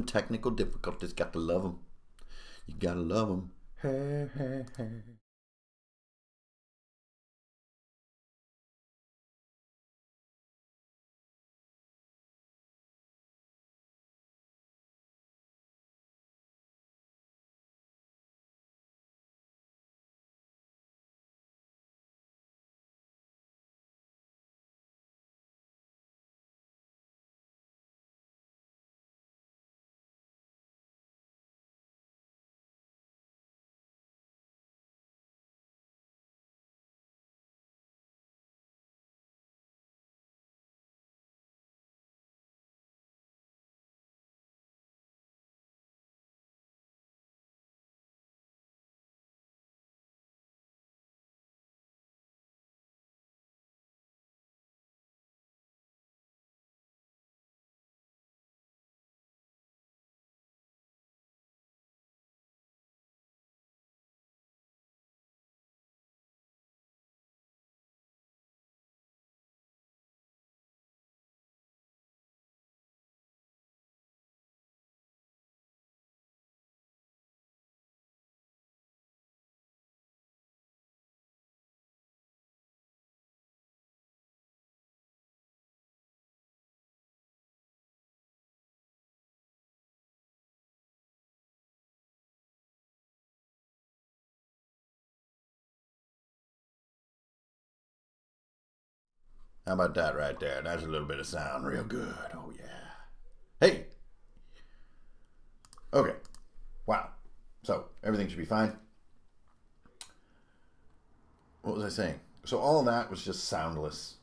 Technical difficulties, got to love them. You gotta love them. Hey, hey, hey. How about that right there? That's a little bit of sound. Real good. Oh, yeah. Hey! Okay. Wow. So, everything should be fine. What was I saying? So, all of that was just soundless.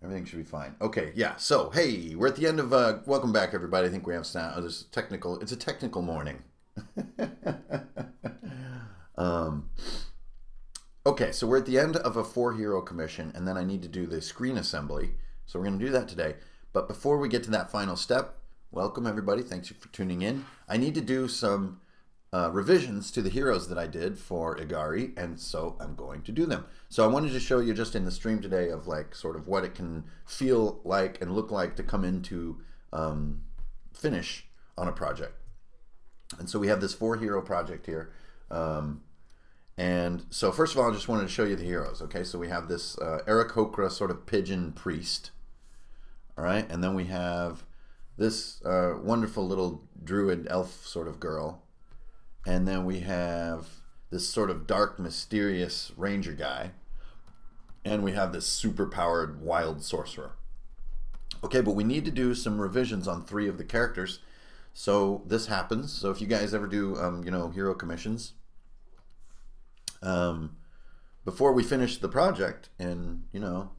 Everything should be fine. Okay, yeah. So, hey, we're at the end of... welcome back, everybody. I think we have sound. Oh, it's a technical morning. Okay, so we're at the end of a 4-hero commission, and then I need to do the screen assembly. So we're going to do that today. But before we get to that final step, welcome everybody. Thanks for tuning in. I need to do some revisions to the heroes that I did for Igari, and so I'm going to do them. So I wanted to show you just in the stream today of like sort of what it can feel like and look like to come into finish on a project. And so we have this 4-hero project here. And so first of all, I just wanted to show you the heroes. Okay, so we have this Eric Hokra sort of pigeon priest. All right, and then we have this wonderful little druid elf sort of girl. And then we have this sort of dark, mysterious ranger guy. And we have this super powered wild sorcerer. Okay, but we need to do some revisions on 3 of the characters. So this happens. So if you guys ever do, you know, hero commissions, before we finish the project and, you know,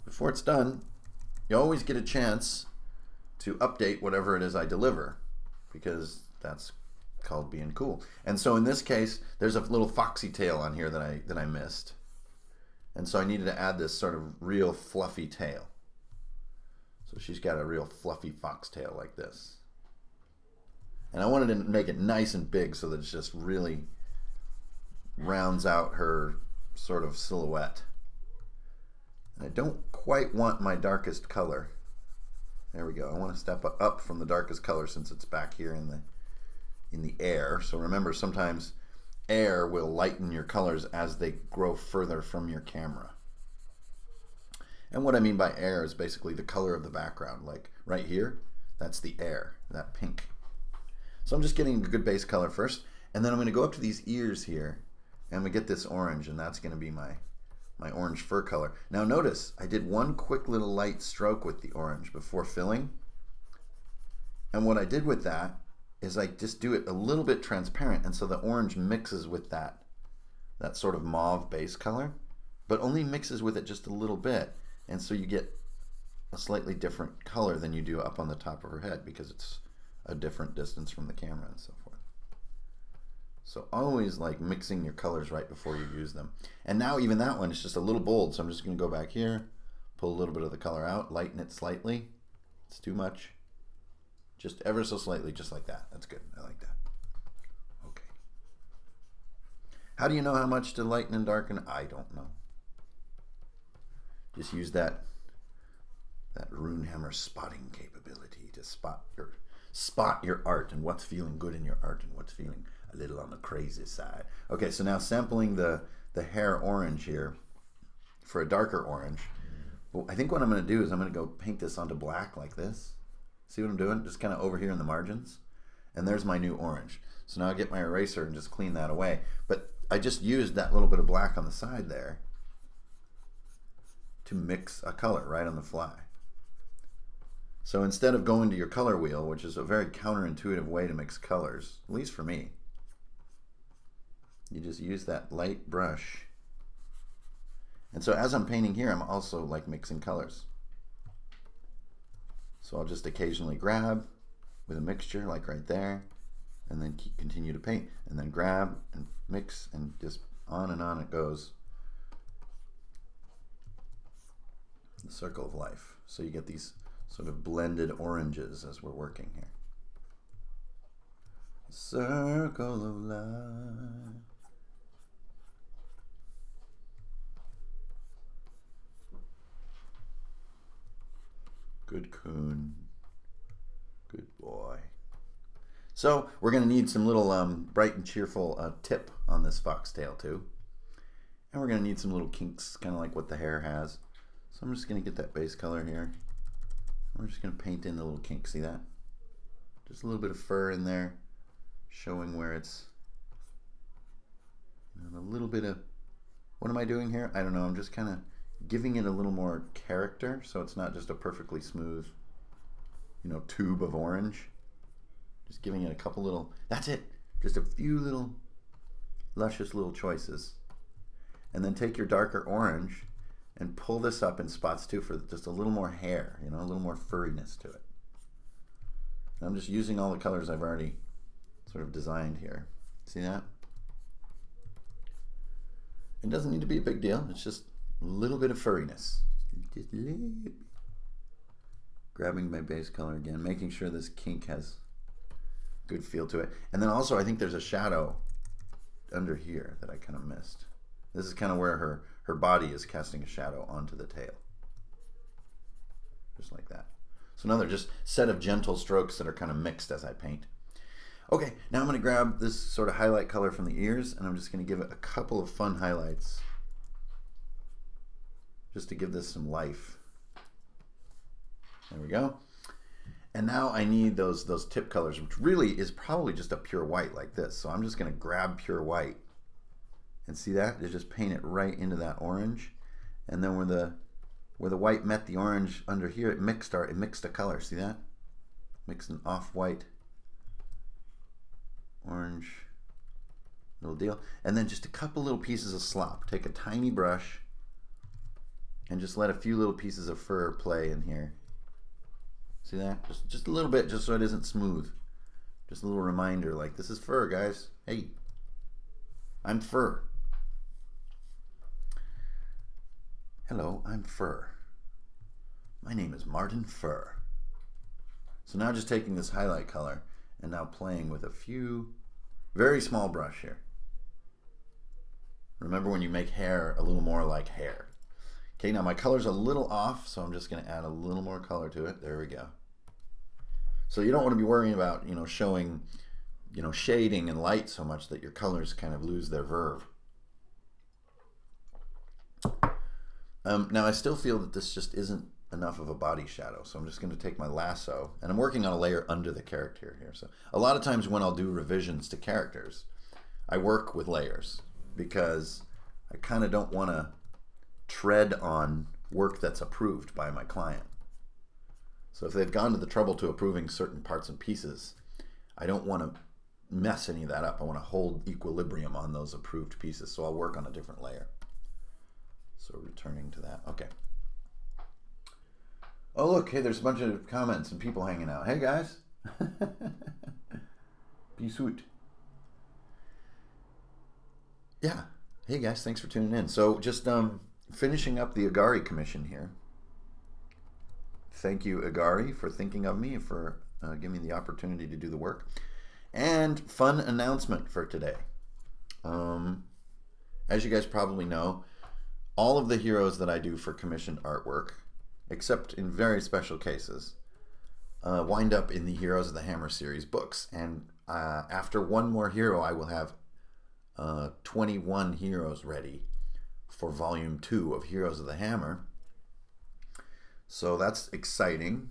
before it's done, you always get a chance to update whatever it is I deliver, because that's called being cool. And so in this case, there's a little foxy tail on here that I missed. And so I needed to add this sort of real fluffy tail. So she's got a real fluffy fox tail like this. And I wanted to make it nice and big so that it's just really rounds out her sort of silhouette. And I don't quite want my darkest color. There we go. I want to step up from the darkest color since it's back here in the air. So remember, sometimes air will lighten your colors as they grow further from your camera. And what I mean by air is basically the color of the background. Like right here, that's the air, that pink. So I'm just getting a good base color first, and then I'm going to go up to these ears here, and we get this orange, and that's going to be my orange fur color. Now notice, I did one quick little light stroke with the orange before filling. And what I did with that is I just do it a little bit transparent, and so the orange mixes with that sort of mauve base color, but only mixes with it just a little bit. And so you get a slightly different color than you do up on the top of her head, because it's a different distance from the camera and so forth. So always like mixing your colors right before you use them. And now even that one is just a little bold, so I'm just going to go back here, pull a little bit of the color out, lighten it slightly. It's too much. Just ever so slightly, just like that. That's good. I like that. Okay. How do you know how much to lighten and darken? I don't know. Just use that Runehammer spotting capability to spot your art and what's feeling good in your art and what's feeling a little on the crazy side. Okay, so now sampling the hair orange here for a darker orange. Well, I think what I'm going to do is I'm going to go paint this onto black like this. See what I'm doing? Just kind of over here in the margins. And there's my new orange. So now I get my eraser and just clean that away. But I just used that little bit of black on the side there to mix a color right on the fly. So instead of going to your color wheel, which is a very counterintuitive way to mix colors, at least for me, you just use that light brush. And so as I'm painting here, I'm also like mixing colors. So I'll just occasionally grab with a mixture like right there, and then continue to paint, and then grab and mix, and just on it goes. The circle of life. So you get these sort of blended oranges as we're working here. Circle of life. Good coon. Good boy. So we're going to need some little bright and cheerful tip on this foxtail too. And we're going to need some little kinks, kind of like what the hair has. So I'm just going to get that base color here. We're just going to paint in the little kink. See that? Just a little bit of fur in there, showing where it's, and a little bit of, what am I doing here? I don't know. I'm just kind of giving it a little more character, so it's not just a perfectly smooth, you know, tube of orange. Just giving it a couple little, that's it. Just a few little luscious little choices. And then take your darker orange and pull this up in spots too for just a little more hair, you know, a little more furriness to it. And I'm just using all the colors I've already sort of designed here. See that? It doesn't need to be a big deal. It's just a little bit of furriness. Just a little bit. Grabbing my base color again, making sure this kink has good feel to it. And then also I think there's a shadow under here that I kind of missed. This is kind of where her body is casting a shadow onto the tail. Just like that. So another just set of gentle strokes that are kind of mixed as I paint. Okay, now I'm going to grab this sort of highlight color from the ears, and I'm just going to give it a couple of fun highlights just to give this some life. There we go. And now I need those tip colors, which really is probably just a pure white like this. So I'm just going to grab pure white. And see that? Just paint it right into that orange. And then where the white met the orange under here, it mixed a color. See that? Mixed an off-white orange little deal. And then just a couple little pieces of slop. Take a tiny brush and just let a few little pieces of fur play in here. See that? Just a little bit, just so it isn't smooth. Just a little reminder, like, this is fur, guys. Hey, I'm fur. Hello, I'm Fur. My name is Martin Fur. So now just taking this highlight color and now playing with a few, very small brush here. Remember when you make hair a little more like hair. Okay, now my color's a little off, so I'm just going to add a little more color to it. There we go. So you don't want to be worrying about, you know, showing, you know, shading and light so much that your colors kind of lose their verve. Now I still feel that this just isn't enough of a body shadow, so I'm just going to take my lasso, and I'm working on a layer under the character here. So a lot of times when I'll do revisions to characters, I work with layers because I kind of don't want to tread on work that's approved by my client. So if they've gone to the trouble to approving certain parts and pieces, I don't want to mess any of that up. I want to hold equilibrium on those approved pieces, so I'll work on a different layer. So returning to that. Okay. Oh, look, hey, there's a bunch of comments and people hanging out. Hey, guys. Peace out. Yeah. Hey, guys, thanks for tuning in. So just finishing up the Agari commission here. Thank you, Agari, for thinking of me, for giving me the opportunity to do the work. And fun announcement for today. As you guys probably know, all of the heroes that I do for commissioned artwork, except in very special cases, wind up in the Heroes of the Hammer series books. And after one more hero, I will have 21 heroes ready for Volume 2 of Heroes of the Hammer. So that's exciting.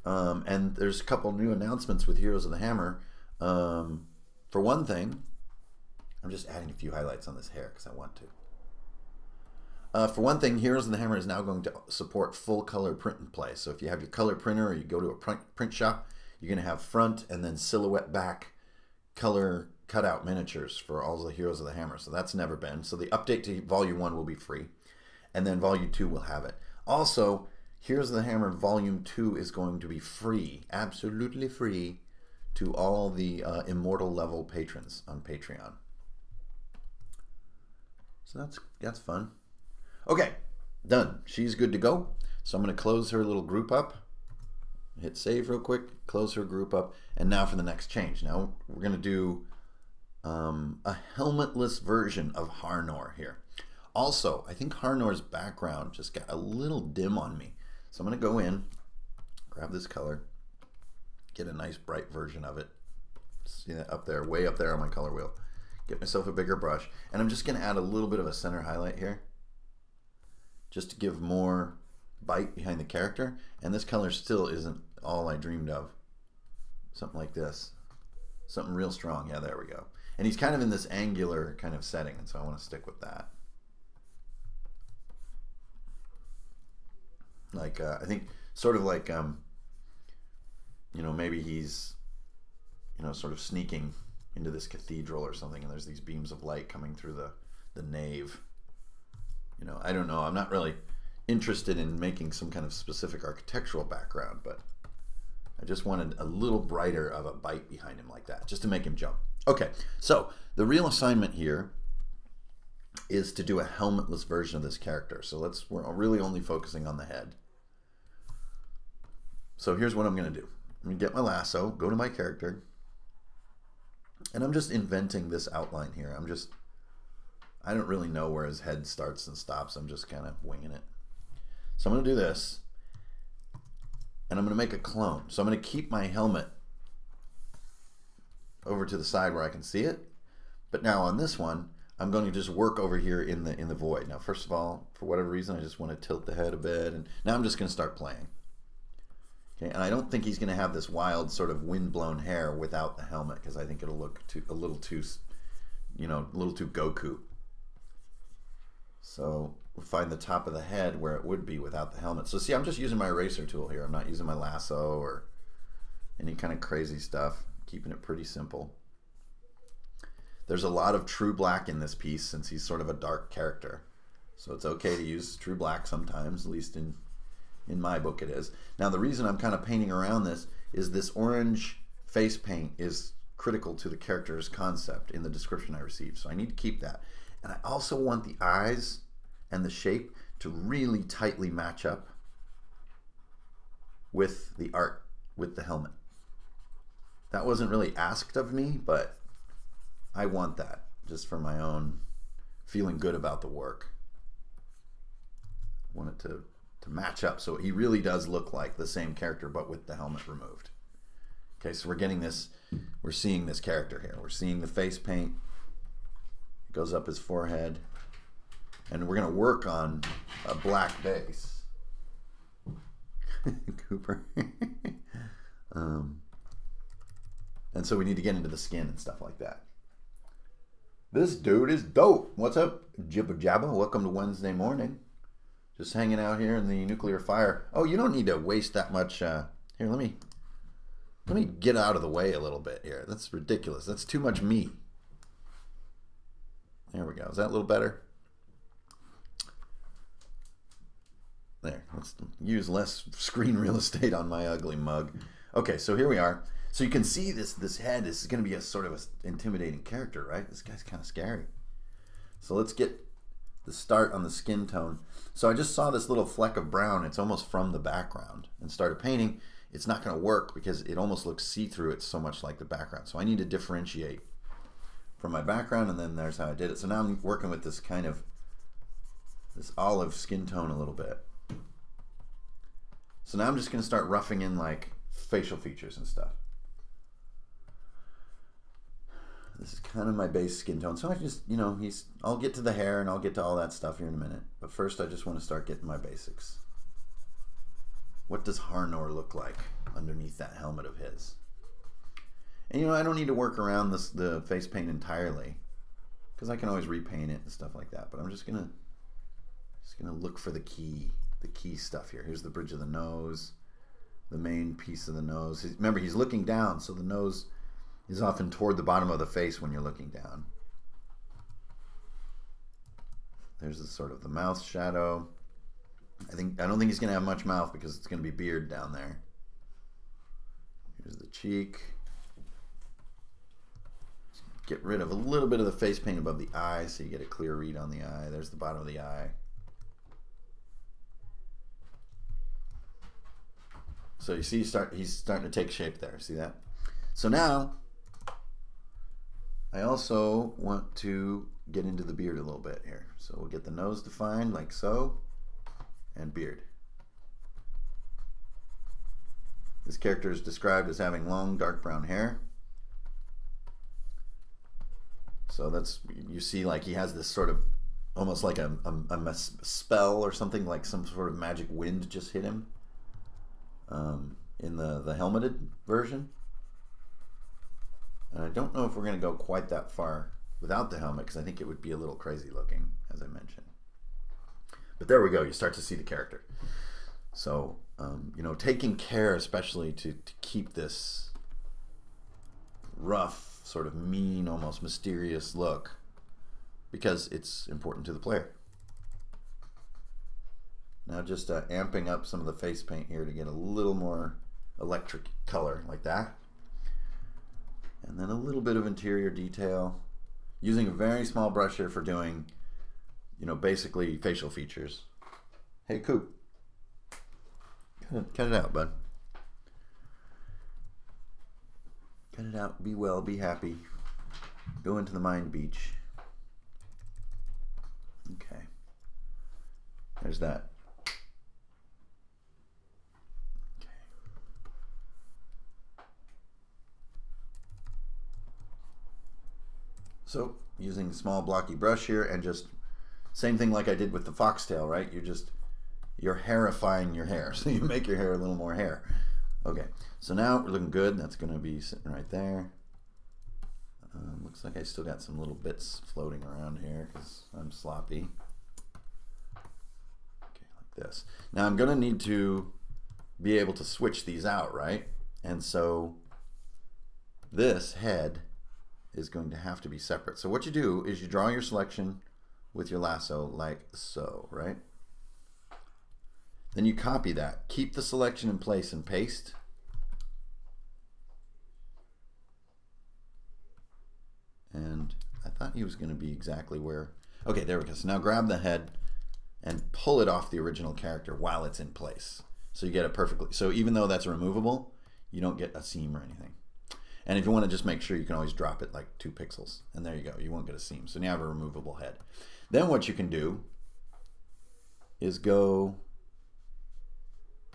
And there's a couple new announcements with Heroes of the Hammer. For one thing, I'm just adding a few highlights on this hair because I want to. For one thing, Heroes of the Hammer is now going to support full color print and play. So if you have your color printer or you go to a print shop, you're going to have front and then silhouette back color cutout miniatures for all the Heroes of the Hammer. So that's never been. So the update to Volume 1 will be free. And then Volume 2 will have it. Also, Heroes of the Hammer Volume 2 is going to be free, absolutely free, to all the Immortal level patrons on Patreon. So that's fun. Okay, done. She's good to go. So I'm going to close her little group up. Hit save real quick, close her group up, and now for the next change. Now we're going to do a helmetless version of Harnor here. Also, I think Harnor's background just got a little dim on me. So I'm going to go in, grab this color, get a nice bright version of it. See that up there, way up there on my color wheel. Get myself a bigger brush, and I'm just going to add a little bit of a center highlight here, just to give more bite behind the character. And this color still isn't all I dreamed of. Something like this. Something real strong. Yeah, there we go. And he's kind of in this angular kind of setting, and so I want to stick with that. Like, I think sort of like, you know, maybe he's, you know, sort of sneaking into this cathedral or something, and there's these beams of light coming through the nave. You know, I don't know. I'm not really interested in making some kind of specific architectural background, but I just wanted a little brighter of a bite behind him like that, just to make him jump. Okay, so the real assignment here is to do a helmetless version of this character. So we're really only focusing on the head. So here's what I'm going to do. I'm going to get my lasso, go to my character, and I'm just inventing this outline here. I don't really know where his head starts and stops. I'm just kind of winging it. So I'm going to do this, and I'm going to make a clone. So I'm going to keep my helmet over to the side where I can see it. But now on this one, I'm going to just work over here in the void. Now, first of all, for whatever reason, I just want to tilt the head a bit, and now I'm just going to start playing. Okay, and I don't think he's going to have this wild sort of wind-blown hair without the helmet, because I think it'll look a little too, you know, a little too Goku. So we'll find the top of the head where it would be without the helmet. So see, I'm just using my eraser tool here. I'm not using my lasso or any kind of crazy stuff. Keeping it pretty simple. There's a lot of true black in this piece since he's sort of a dark character. So it's okay to use true black sometimes, at least in my book it is. Now the reason I'm kind of painting around this is this orange face paint is critical to the character's concept in the description I received. So I need to keep that. And I also want the eyes and the shape to really tightly match up with the art, with the helmet. That wasn't really asked of me, but I want that just for my own feeling good about the work. I want it to match up so he really does look like the same character but with the helmet removed. Okay, so we're getting this, we're seeing this character here. We're seeing the face paint. It goes up his forehead. And we're going to work on a black base. Cooper. And so we need to get into the skin and stuff like that. This dude is dope. What's up, Jibba Jabba? Welcome to Wednesday morning. Just hanging out here in the nuclear fire. Oh, you don't need to waste that much. Here, let me get out of the way a little bit here. That's ridiculous. That's too much me. There we go. Is that a little better? There. Let's use less screen real estate on my ugly mug. Okay, so here we are. So you can see this head. This is going to be a sort of a intimidating character, right? This guy's kind of scary. So let's get the start on the skin tone. So I just saw this little fleck of brown. It's almost from the background, and started painting. It's not going to work because it almost looks see-through. It's so much like the background. So I need to differentiate from my background, and then there's how I did it. So now I'm working with this kind of this olive skin tone a little bit. So now I'm just going to start roughing in like facial features and stuff. This is kind of my base skin tone. So I just, you know, I'll get to the hair and I'll get to all that stuff here in a minute. But first I just want to start getting my basics. What does Harnor look like underneath that helmet of his? And you know, I don't need to work around the face paint entirely, because I can always repaint it and stuff like that. But I'm just gonna look for the key stuff here. Here's the bridge of the nose, the main piece of the nose. Remember, he's looking down, so the nose is often toward the bottom of the face when you're looking down. There's the sort of the mouth shadow. I don't think he's gonna have much mouth because it's gonna be beard down there. Here's the cheek. Get rid of a little bit of the face paint above the eye so you get a clear read on the eye. There's the bottom of the eye. So you see he's starting to take shape there. See that? So now I also want to get into the beard a little bit here. So we'll get the nose defined like so, and beard. This character is described as having long dark brown hair. So that's, you see, like he has this sort of almost like a spell or something, like some sort of magic wind just hit him in the helmeted version. And I don't know if we're going to go quite that far without the helmet, because I think it would be a little crazy looking, as I mentioned. But there we go. You start to see the character. So, you know, taking care especially to keep this rough, sort of mean, almost mysterious look, because it's important to the player. Now just amping up some of the face paint here to get a little more electric color like that. And then a little bit of interior detail, using a very small brush here for doing, you know, basically facial features. Hey, Coop. Cut it out, bud. Cut it out. Be well. Be happy. Go into the mind beach. Okay. There's that. Okay. So, using a small blocky brush here, and just same thing like I did with the foxtail, right? You're hairifying your hair. So you make your hair a little more hair. Okay, so now we're looking good. That's going to be sitting right there. Looks like I still got some little bits floating around here because I'm sloppy. Okay, like this. Now I'm going to need to be able to switch these out, right? And so this head is going to have to be separate. So what you do is you draw your selection with your lasso like so, right? Then you copy that. Keep the selection in place and paste. And I thought he was going to be exactly where... Okay, there we go. So now grab the head and pull it off the original character while it's in place. So you get it perfectly. So even though that's removable, you don't get a seam or anything. And if you want to just make sure, you can always drop it like 2 pixels. And there you go. You won't get a seam. So now you have a removable head. Then what you can do is go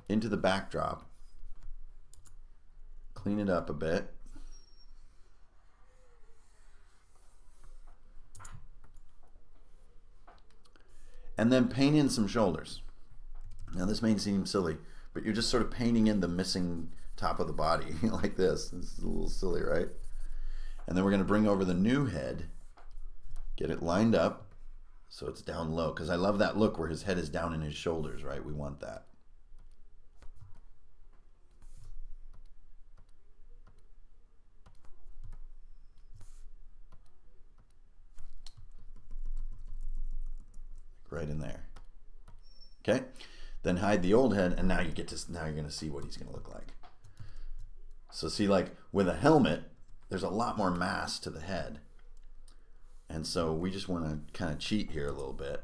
into the backdrop, clean it up a bit, and then paint in some shoulders. Now this may seem silly, but you're just sort of painting in the missing top of the body like this. This is a little silly, right? And then we're going to bring over the new head, get it lined up so it's down low, because I love that look where his head is down in his shoulders, right? We want that. Right in there. Okay, then hide the old head, and now you're going to see what he's going to look like. So see, like with a helmet, there's a lot more mass to the head, and so we just want to kind of cheat here a little bit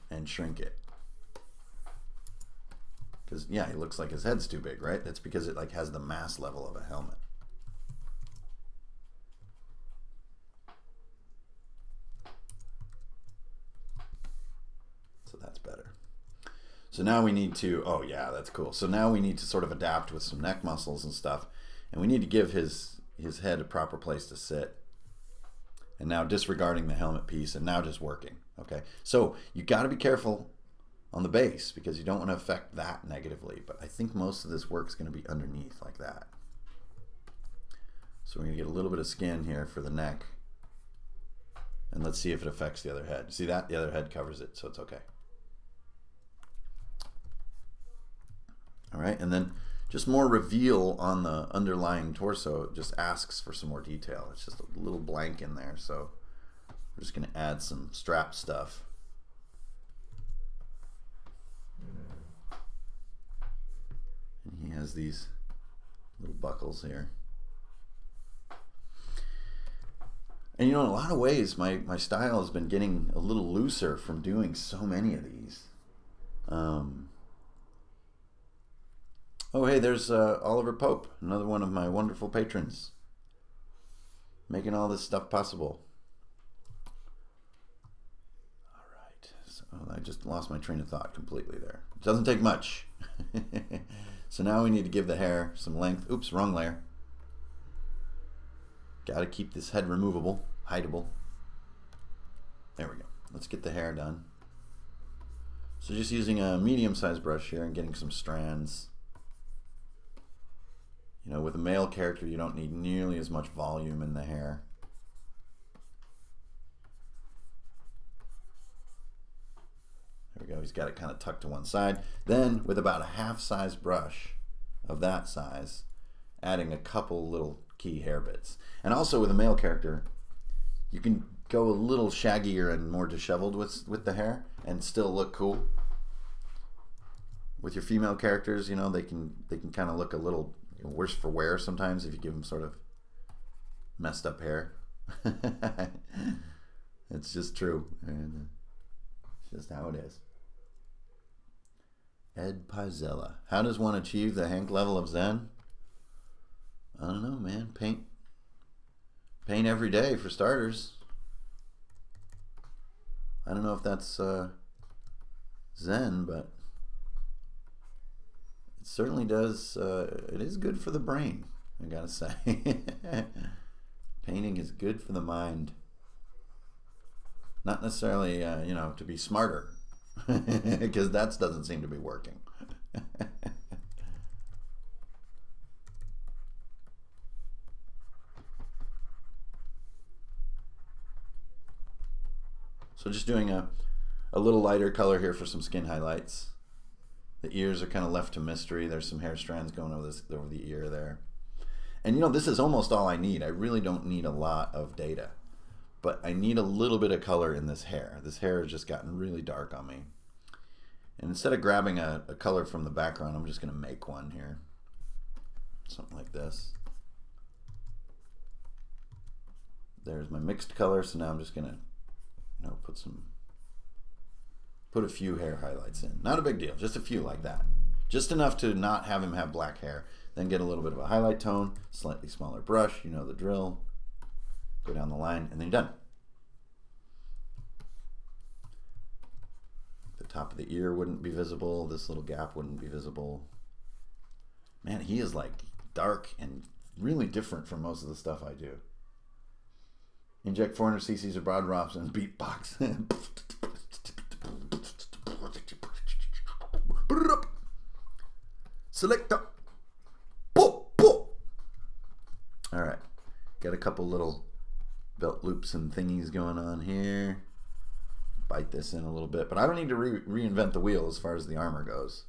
and shrink it. Because, yeah, it looks like his head's too big, right? That's because it like has the mass level of a helmet. So that's better. So now we need to, oh yeah, that's cool. So now we need to sort of adapt with some neck muscles and stuff. And we need to give his head a proper place to sit. And now disregarding the helmet piece and now just working, okay? So you got to be careful on the base because you don't want to affect that negatively. But I think most of this work is going to be underneath like that. So we're going to get a little bit of skin here for the neck. And let's see if it affects the other head. See that? The other head covers it, so it's okay. All right, and then just more reveal on the underlying torso. It just asks for some more detail. It's just a little blank in there, so we're just going to add some strap stuff. And he has these little buckles here. And you know, in a lot of ways, my style has been getting a little looser from doing so many of these. Oh, hey, there's Oliver Pope, another one of my wonderful patrons, making all this stuff possible. All right, so I just lost my train of thought completely there. It doesn't take much. So now we need to give the hair some length. Oops, wrong layer. Got to keep this head removable, hideable. There we go. Let's get the hair done. So just using a medium-sized brush here and getting some strands. You know, with a male character, you don't need nearly as much volume in the hair. There we go. He's got it kind of tucked to one side. Then, with about a half-size brush of that size, adding a couple little key hair bits. And also with a male character, you can go a little shaggier and more disheveled with the hair and still look cool. With your female characters, you know, they can kind of look a little worse for wear sometimes if you give them sort of messed up hair. It's just true, and it's just how it is. Ed Pizella. How does one achieve the Hank level of Zen? I don't know, man. Paint every day for starters. I don't know if that's Zen, but it certainly does. It is good for the brain, I gotta say. Painting is good for the mind. Not necessarily, you know, to be smarter, because that doesn't seem to be working. So just doing a little lighter color here for some skin highlights. The ears are kind of left to mystery. There's some hair strands going over the ear there. And you know, this is almost all I need. I really don't need a lot of data. But I need a little bit of color in this hair. This hair has just gotten really dark on me. And instead of grabbing a color from the background, I'm just going to make one here. Something like this. There's my mixed color. So now I'm just going to, you know, put a few hair highlights in. Not a big deal, just a few like that. Just enough to not have him have black hair. Then get a little bit of a highlight tone, slightly smaller brush, you know the drill. Go down the line, and then you're done. The top of the ear wouldn't be visible. This little gap wouldn't be visible. Man, he is like dark and really different from most of the stuff I do. Inject 400 cc's of broad drops and beatbox. Selector. All right, got a couple little belt loops and thingies going on here. Bite this in a little bit, but I don't need to reinvent the wheel as far as the armor goes.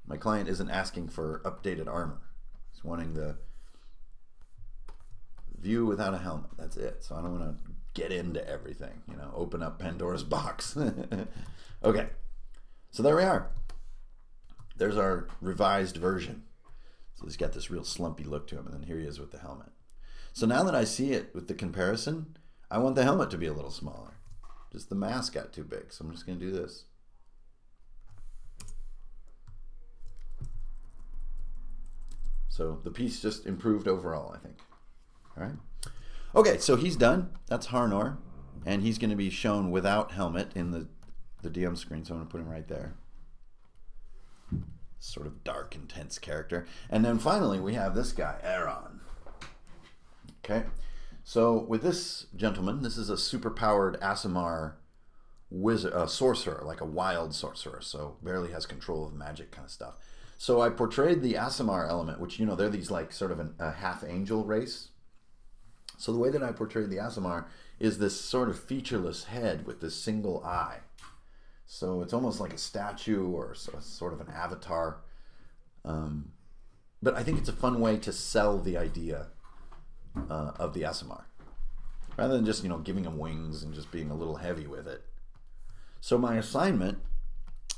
My client isn't asking for updated armor. He's wanting the view without a helmet. That's it. So I don't want to get into everything, you know, open up Pandora's box. Okay, so there we are. There's our revised version. So he's got this real slumpy look to him, and then here he is with the helmet. So now that I see it with the comparison, I want the helmet to be a little smaller. Just the mask got too big, so I'm just going to do this. So the piece just improved overall, I think. All right. Okay, so he's done. That's Harnor, and he's going to be shown without helmet in the DM screen, so I'm going to put him right there. Sort of dark, intense character. And then finally, we have this guy, Aaron. Okay, so with this gentleman, this is a super-powered Aasimar wizard, sorcerer, like a wild sorcerer, so barely has control of magic kind of stuff. So I portrayed the Aasimar element, which, you know, they're these like sort of a half-angel race. So the way that I portrayed the Aasimar is this sort of featureless head with this single eye. So it's almost like a statue or sort of an avatar. But I think it's a fun way to sell the idea of the Aasimar, rather than just, you know, giving him wings and just being a little heavy with it. So my assignment,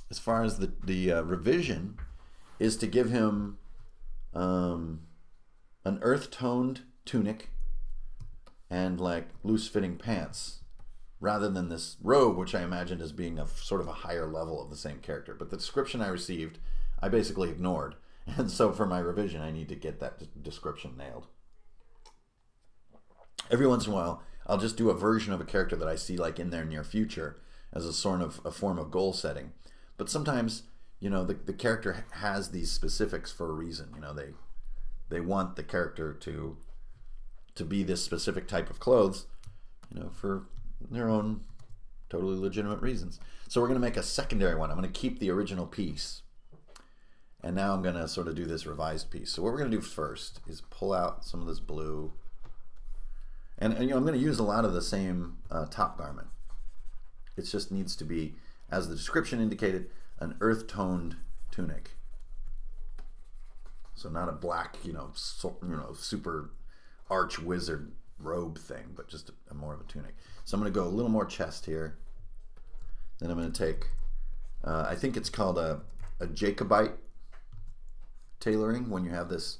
as far as the revision, is to give him an earth-toned tunic and like loose-fitting pants, rather than this robe, which I imagined as being a sort of a higher level of the same character. But the description I received, I basically ignored. And so for my revision, I need to get that description nailed. Every once in a while, I'll just do a version of a character that I see like in their near future as a sort of a form of goal setting. But sometimes, you know, the character has these specifics for a reason. You know, they want the character to be this specific type of clothes, you know, for their own totally legitimate reasons. So we're going to make a secondary one. I'm going to keep the original piece, and now I'm going to sort of do this revised piece. So what we're going to do first is pull out some of this blue, and you know, I'm going to use a lot of the same top garment. It just needs to be, as the description indicated, an earth-toned tunic. So not a black, you know, super arch wizard robe thing, but just more of a tunic. So I'm going to go a little more chest here. Then I'm going to take, I think it's called a Jacobite tailoring, when you have this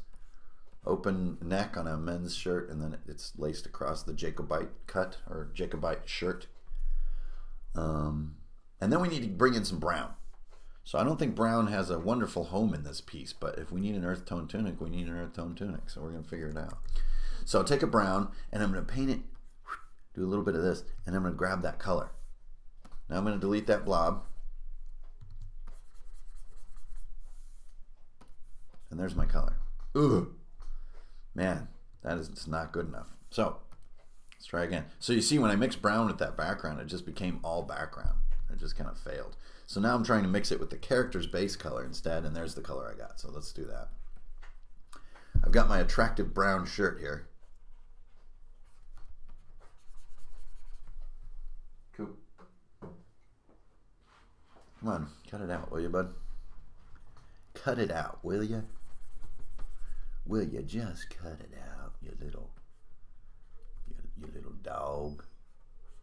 open neck on a men's shirt and then it's laced across, the Jacobite cut or Jacobite shirt. And then we need to bring in some brown. So I don't think brown has a wonderful home in this piece, but if we need an earth tone tunic, we need an earth tone tunic. So we're going to figure it out. So I'll take a brown and I'm going to paint it, do a little bit of this, and I'm going to grab that color. Now I'm going to delete that blob. And there's my color. Ugh. Man, that is just not good enough. So let's try again. So you see, when I mixed brown with that background, it just became all background. It just kind of failed. So now I'm trying to mix it with the character's base color instead, and there's the color I got. So let's do that. I've got my attractive brown shirt here. Cool. Come on, cut it out, will you, bud? Cut it out, will you? Will you just cut it out, you little dog,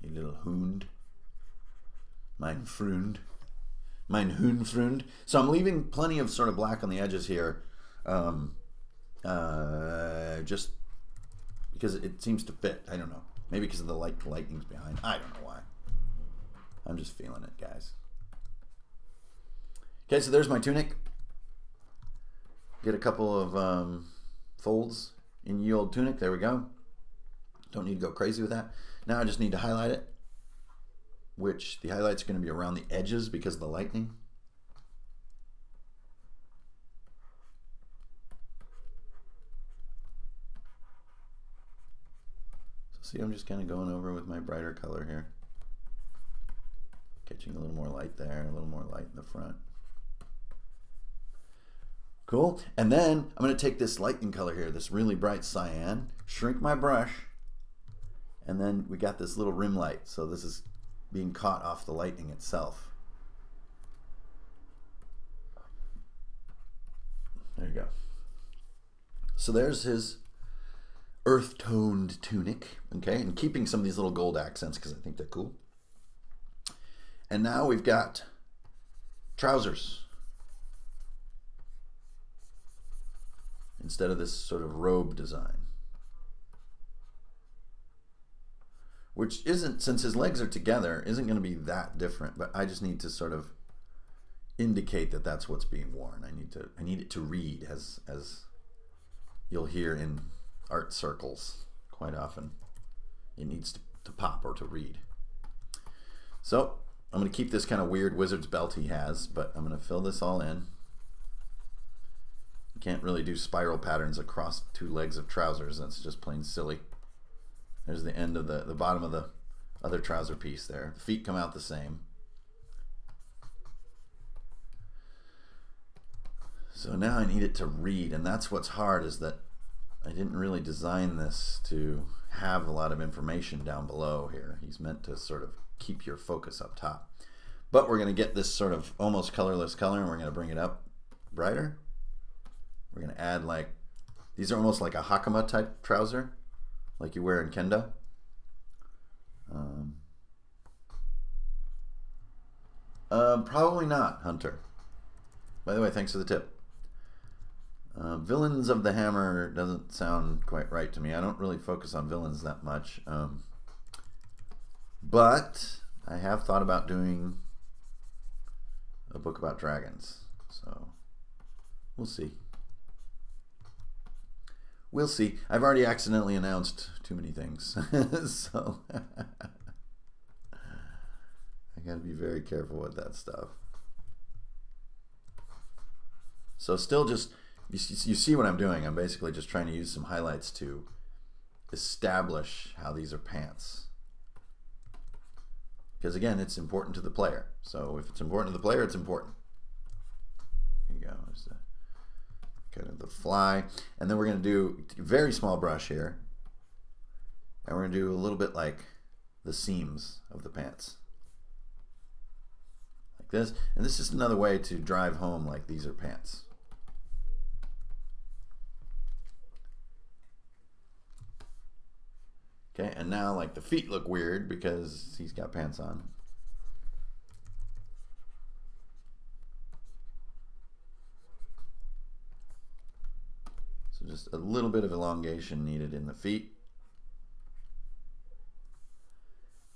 you little hund, mein Freund, mein Hundfreund. So I'm leaving plenty of sort of black on the edges here, just because it seems to fit. I don't know. Maybe because of the lightning's behind. I don't know why. I'm just feeling it, guys. Okay, so there's my tunic. Get a couple of folds in ye old tunic. There we go. Don't need to go crazy with that. Now I just need to highlight it, which the highlight's going to be around the edges because of the lightning. So see, I'm just kind of going over with my brighter color here. Catching a little more light there, a little more light in the front. Cool. And then I'm going to take this lightning color here, this really bright cyan, shrink my brush, and then we got this little rim light. So this is being caught off the lightning itself. There you go. So there's his earth-toned tunic, okay, and keeping some of these little gold accents because I think they're cool. And now we've got trousers. Instead of this sort of robe design. which isn't, since his legs are together, isn't going to be that different, but I just need to sort of indicate that that's what's being worn. I need it to read, as you'll hear in art circles quite often. It needs to pop or to read. So I'm going to keep this kind of weird wizard's belt he has, but I'm going to fill this all in. You can't really do spiral patterns across 2 legs of trousers. That's just plain silly. There's the end of the bottom of the other trouser piece there. The feet come out the same. So now I need it to read, and that's what's hard, is that I didn't really design this to have a lot of information down below here. He's meant to sort of keep your focus up top. But we're going to get this sort of almost colorless color, and we're going to bring it up brighter. We're going to add, like, these are almost like a hakama type trouser, like you wear in kendo. Probably not, Hunter. By the way, thanks for the tip. Villains of the Hammer doesn't sound quite right to me. I don't really focus on villains that much. But I have thought about doing a book about dragons. So we'll see. We'll see. I've already accidentally announced too many things. So I gotta be very careful with that stuff. So still just, you see what I'm doing. I'm basically just trying to use some highlights to establish how these are pants. Because again, it's important to the player. So if it's important to the player, it's important. Here you go. There's the, kind of the fly. And then we're going to do a very small brush here. And we're going to do a little bit like the seams of the pants. Like this. And this is just another way to drive home like these are pants. Okay, and now like the feet look weird because he's got pants on. So just a little bit of elongation needed in the feet.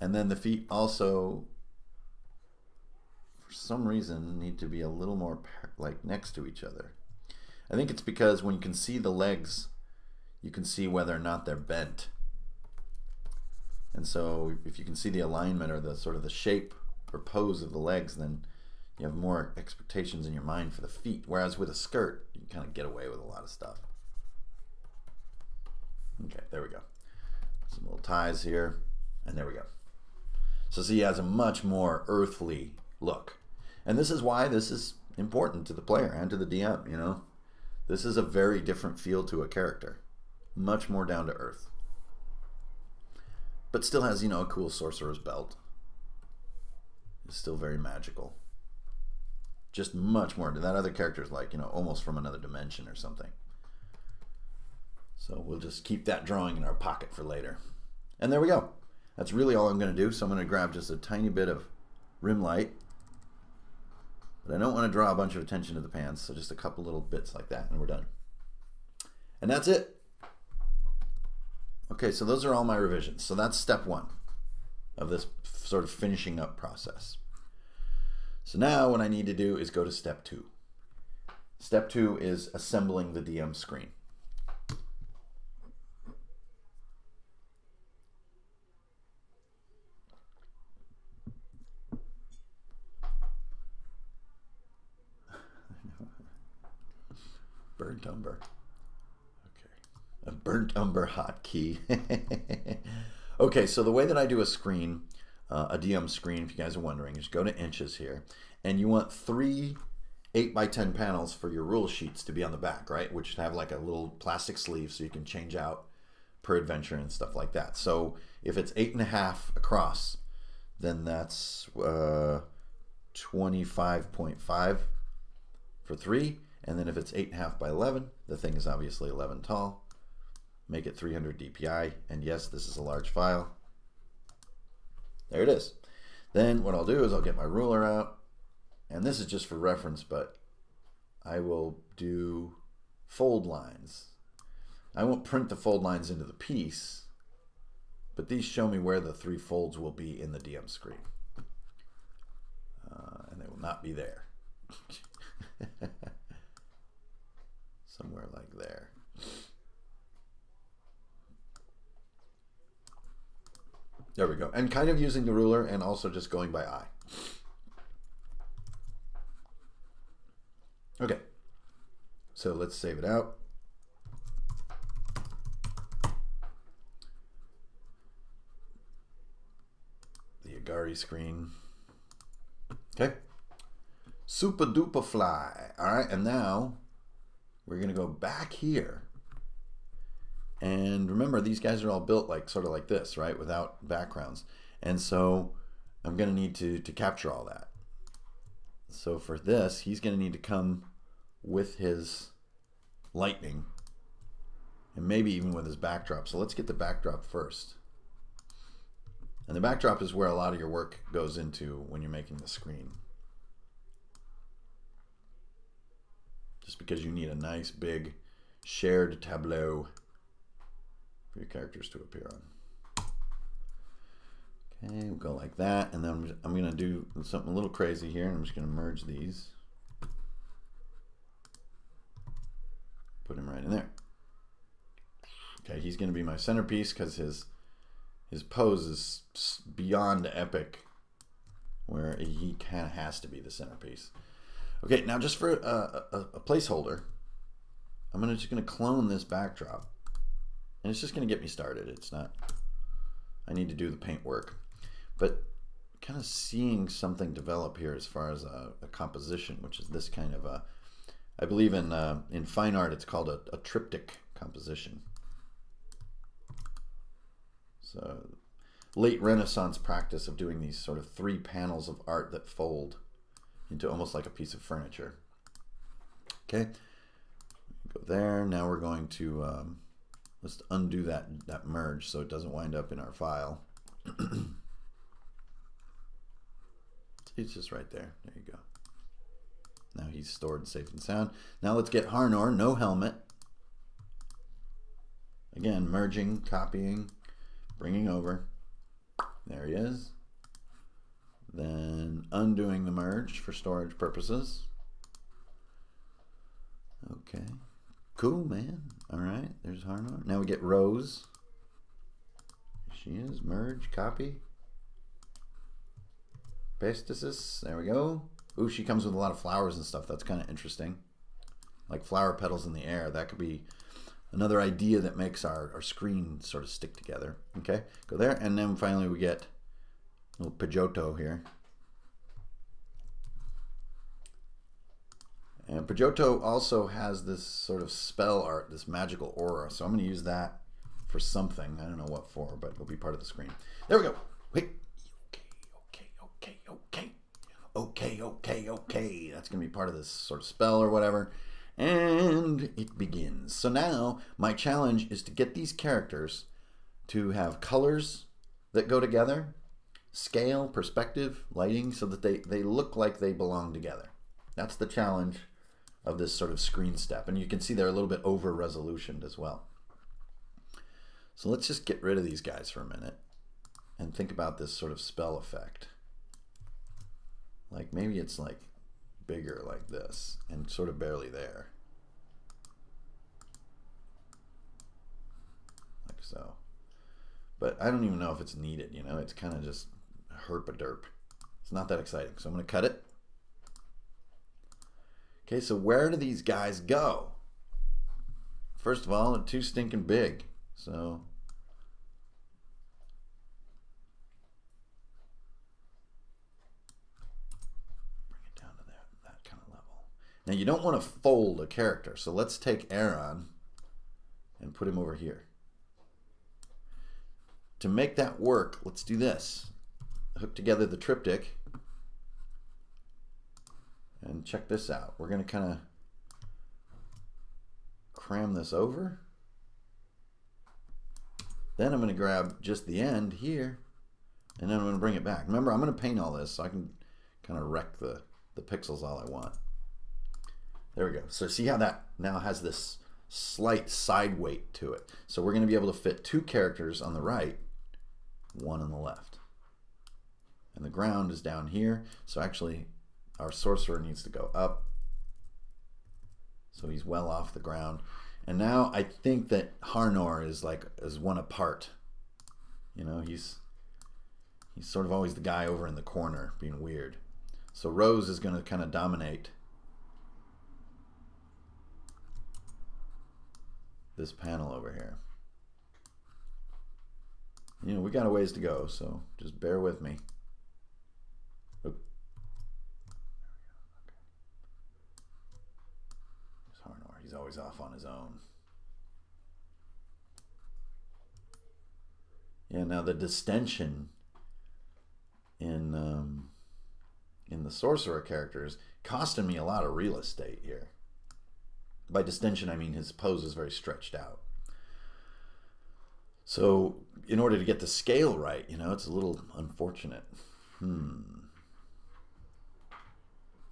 And then the feet also, for some reason, need to be a little more like next to each other. I think it's because when you can see the legs, you can see whether or not they're bent. And so if you can see the alignment or the sort of the shape or pose of the legs, then you have more expectations in your mind for the feet. Whereas with a skirt, you can kind of get away with a lot of stuff. Okay, there we go. Some little ties here, and there we go. So see, he has a much more earthly look. And this is why this is important to the player and to the DM, you know. This is a very different feel to a character. Much more down to earth. But still has, you know, a cool sorcerer's belt. It's still very magical. Just much more. That other character is like, you know, almost from another dimension or something. So we'll just keep that drawing in our pocket for later. And there we go. That's really all I'm going to do. So I'm going to grab just a tiny bit of rim light. But I don't want to draw a bunch of attention to the pants. So just a couple little bits like that and we're done. And that's it. Okay, so those are all my revisions. So that's step 1 of this sort of finishing up process. So now what I need to do is go to step 2. Step 2 is assembling the DM screen. Burnt umber. A burnt umber hotkey. Okay, so the way that I do a screen, a DM screen, if you guys are wondering, is go to inches here, and you want 3 8x10 panels for your rule sheets to be on the back, right? Which have like a little plastic sleeve so you can change out per adventure and stuff like that. So if it's 8.5 across, then that's 25.5 for 3, and then if it's 8.5 by 11, the thing is obviously 11 tall. Make it 300 DPI, and yes, this is a large file. There it is. Then what I'll do is I'll get my ruler out, and this is just for reference, but I will do fold lines. I won't print the fold lines into the piece, But these show me where the 3 folds will be in the DM screen. And they will not be there. Somewhere like there. There we go. And kind of using the ruler and also just going by eye. Okay. So let's save it out. The Agari screen. Okay. Super duper fly. All right. And now we're going to go back here. And remember, these guys are all built like sort of like this, right? Without backgrounds. And so I'm going to need to capture all that. So for this, he's going to need to come with his lightning and maybe even with his backdrop. So let's get the backdrop first. And the backdrop is where a lot of your work goes into when you're making the screen. Just because you need a nice big shared tableau for your characters to appear on. Okay, we'll go like that, and then I'm going to do something a little crazy here, and I'm just going to merge these. Put him right in there. Okay, he's going to be my centerpiece because his pose is beyond epic, where he kind of has to be the centerpiece. Okay, now just for a placeholder, I'm just going to clone this backdrop. And it's just going to get me started. It's not, I need to do the paint work. But kind of seeing something develop here as far as a composition, which is this kind of a, I believe in fine art it's called a triptych composition. So late Renaissance practice of doing these sort of 3 panels of art that fold into almost like a piece of furniture. Okay, go there. Now we're going to let's undo that merge so it doesn't wind up in our file. It's just right there. There you go. Now he's stored safe and sound. Now let's get Harnor, no helmet. Again, merging, copying, bringing over. There he is. Then undoing the merge for storage purposes. Okay. Cool, man. All right, there's Harnor. Now we get Rose. Here she is. Merge, copy. Pesticis. There we go. Ooh, she comes with a lot of flowers and stuff. That's kind of interesting. Like flower petals in the air. That could be another idea that makes our screen sort of stick together. Okay, go there. And then finally we get a little Pidgeotto here. And Pidgeotto also has this sort of spell art, this magical aura. So I'm going to use that for something. I don't know what for, but it'll be part of the screen. There we go. Wait. Okay. That's going to be part of this sort of spell or whatever. And it begins. So now my challenge is to get these characters to have colors that go together, scale, perspective, lighting, so that they look like they belong together. That's the challenge of this sort of screen step. And you can see they're a little bit over resolutioned as well. So let's just get rid of these guys for a minute and think about this sort of spell effect. Like maybe it's like bigger like this and sort of barely there. Like so. But I don't even know if it's needed, you know, it's kind of just herp-a-derp. It's not that exciting. So I'm going to cut it. Okay, so where do these guys go? First of all, they're too stinking big. So bring it down to that kind of level. Now you don't want to fold a character. So let's take Aaron and put him over here. To make that work, let's do this. Hook together the triptych. And check this out. We're going to kind of cram this over. Then I'm going to grab just the end here. And then I'm going to bring it back. Remember, I'm going to paint all this so I can kind of wreck the pixels all I want. There we go. So see how that now has this slight side weight to it. So we're going to be able to fit 2 characters on the right 1 on the left. And the ground is down here, so actually our sorcerer needs to go up. So he's well off the ground. And now I think that Harnor is one apart. You know, he's sort of always the guy over in the corner being weird. So Rose is going to kind of dominate this panel over here. You know, we got a ways to go, so just bear with me. Oop. There's Harnor. He's always off on his own. Yeah, now the distension in the sorcerer characters costing me a lot of real estate here. By distension, I mean his pose is very stretched out. So in order to get the scale right, you know, it's a little unfortunate.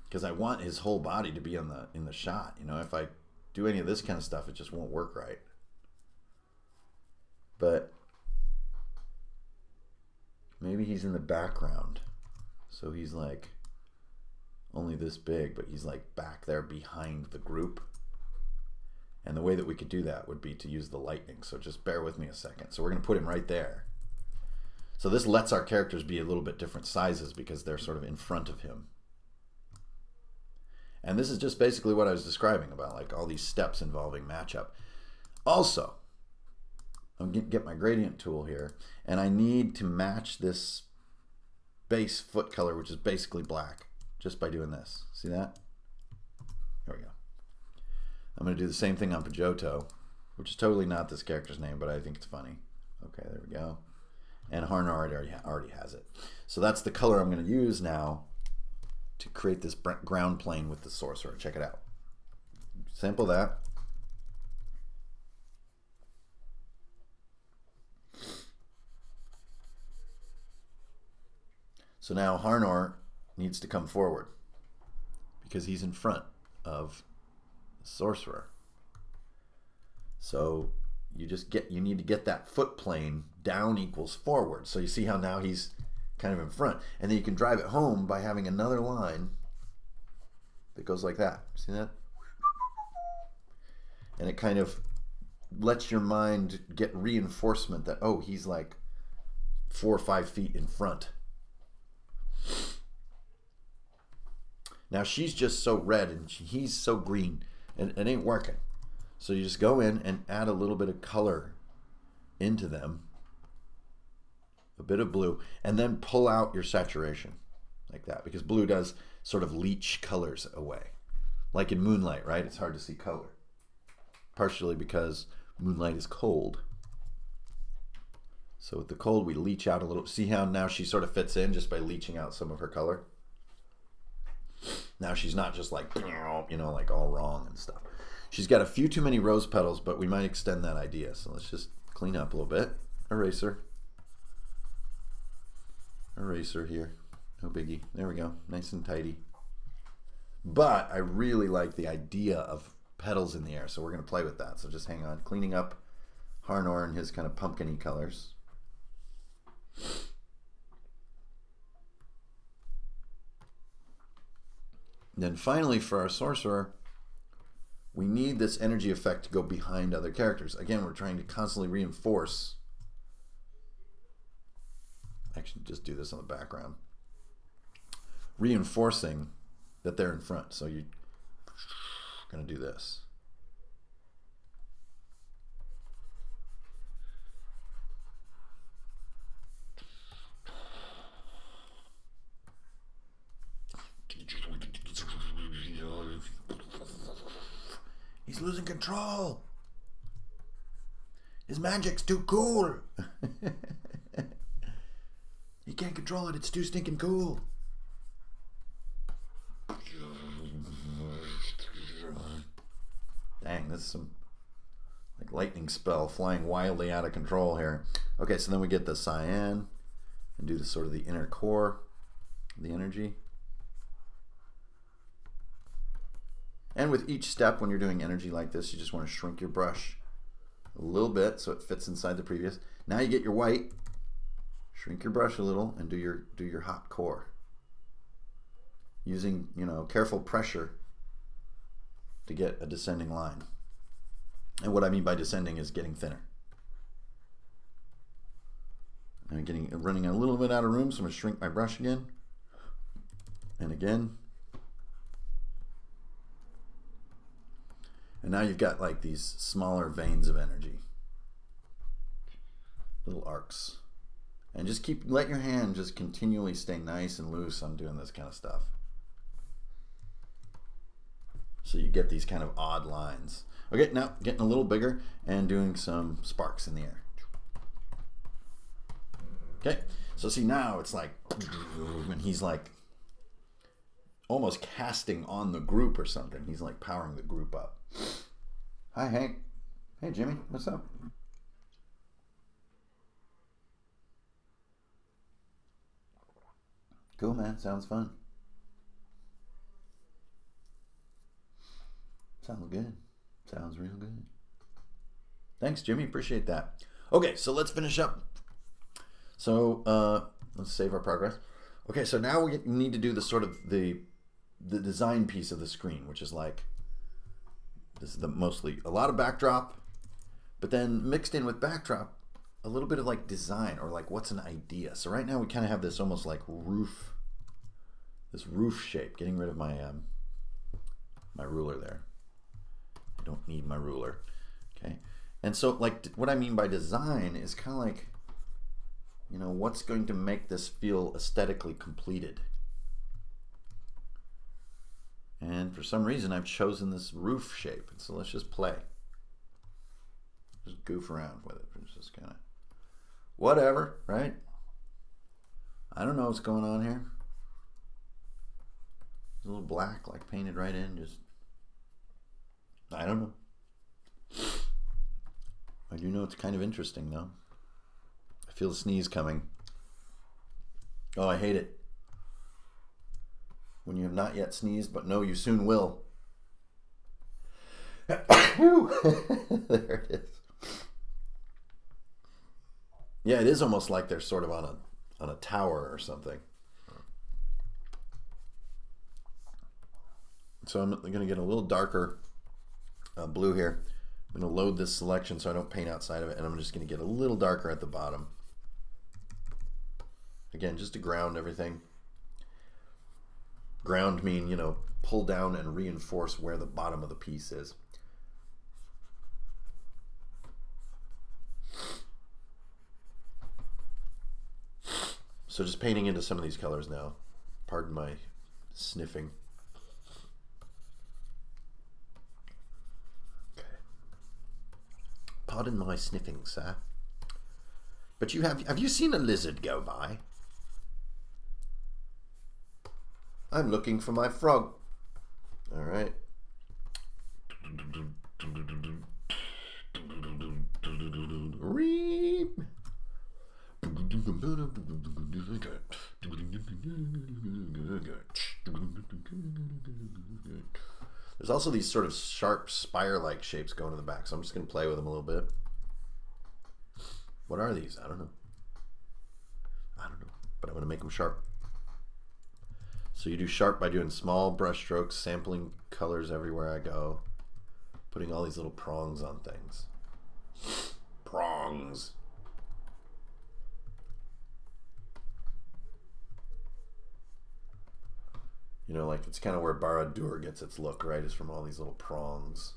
Because I want his whole body to be in the shot. You know, if I do any of this kind of stuff, it just won't work right. But maybe he's in the background. So he's like only this big, but he's like back there behind the group. And the way that we could do that would be to use the lightning. So just bear with me a second. So we're going to put him right there. So this lets our characters be a little bit different sizes because they're sort of in front of him. And this is just basically what I was describing about, like all these steps involving matchup. Also, I'm going to get my gradient tool here, and I need to match this base foot color, which is basically black, just by doing this. See that? There we go. I'm going to do the same thing on Pidgeotto, which is totally not this character's name, but I think it's funny. Okay, there we go. And Harnor already has it. So that's the color I'm going to use now to create this ground plane with the sorcerer. Check it out. Sample that. So now Harnor needs to come forward because he's in front of sorcerer. So you need to get that foot plane down equals forward. So you see how now he's kind of in front, and then you can drive it home by having another line that goes like that. See that? And it kind of lets your mind get reinforcement that, oh, he's like 4 or 5 feet in front. Now she's just so red and he's so green. And it ain't working. So you just go in and add a little bit of color into them. A bit of blue. And then pull out your saturation. Like that. Because blue does sort of leach colors away. Like in moonlight, right? It's hard to see color. Partially because moonlight is cold. So with the cold, we leach out a little. See how now she sort of fits in just by leaching out some of her color? Now she's not just like, you know, like all wrong and stuff. She's got a few too many rose petals, but we might extend that idea. So let's just clean up a little bit. Eraser. Eraser here. No biggie. There we go. Nice and tidy. But I really like the idea of petals in the air, so we're going to play with that. So just hang on. Cleaning up Harnor and his kind of pumpkin-y colors. Then finally, for our sorcerer, we need this energy effect to go behind other characters. Again, we're trying to constantly reinforce. Actually, just do this on the background. Reinforcing that they're in front. So you're going to do this. He's losing control. His magic's too cool. He can't control it. It's too stinking cool. Dang, this is some like lightning spell flying wildly out of control here. Okay, so then we get the cyan and do the sort of the inner core, the energy. And with each step, when you're doing energy like this, you just want to shrink your brush a little bit so it fits inside the previous. Now you get your white, Shrink your brush a little and do your hot core. Using, you know, careful pressure to get a descending line. And what I mean by descending is getting thinner. I'm running a little bit out of room, so I'm going to shrink my brush again. And again. And now you've got like these smaller veins of energy. Little arcs. And just let your hand just continually stay nice and loose on doing this kind of stuff. So you get these kind of odd lines. Okay, now getting a little bigger and doing some sparks in the air. Okay, so see now it's like, and he's like almost casting on the group or something. He's like powering the group up. Hi, Hank. Hey, Jimmy, what's up? Cool, man. Sounds fun. Sounds good. Sounds real good. Thanks, Jimmy. Appreciate that. Okay, so let's finish up. So let's save our progress. Okay, so now we need to do the sort of the design piece of the screen, which is like, this is mostly a lot of backdrop, but then mixed in with backdrop, a little bit of like design or like what's an idea. So right now we kind of have this almost like roof, this roof shape. Getting rid of my my ruler there. I don't need my ruler. Okay, and so like what I mean by design is kind of like, you know, what's going to make this feel aesthetically completed. And for some reason I've chosen this roof shape, and so let's just play. Just goof around with it. It's just kind of whatever, right? I don't know what's going on here. It's a little black, like painted right in. Just, I don't know. I do know it's kind of interesting though. I feel the sneeze coming. Oh, I hate it. When you have not yet sneezed, but know you soon will. There it is. Yeah, it is almost like they're sort of on a tower or something. So I'm going to get a little darker blue here. I'm going to load this selection so I don't paint outside of it, and I'm just going to get a little darker at the bottom. Again, just to ground everything. Ground mean, you know, pull down and reinforce where the bottom of the piece is. So just painting into some of these colors now. Pardon my sniffing. Okay. Pardon my sniffing, sir. But have you seen a lizard go by? I'm looking for my frog. All right. Reap. There's also these sort of sharp spire-like shapes going in the back, so I'm just going to play with them a little bit. What are these? I don't know. But I'm going to make them sharp. So you do sharp by doing small brush strokes, sampling colors everywhere I go, putting all these little prongs on things. Prongs. You know, like it's kind of where Barad-dûr gets its look, right? Is from all these little prongs.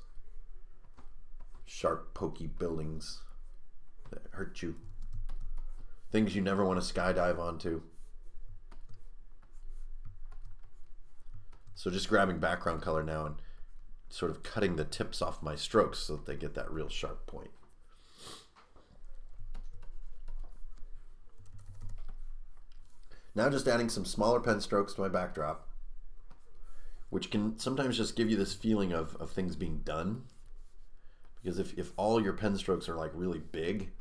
Sharp, pokey buildings that hurt you. Things you never want to skydive onto. So just grabbing background color now and sort of cutting the tips off my strokes so that they get that real sharp point. Now just adding some smaller pen strokes to my backdrop, which can sometimes just give you this feeling of things being done. Because if all your pen strokes are like really big,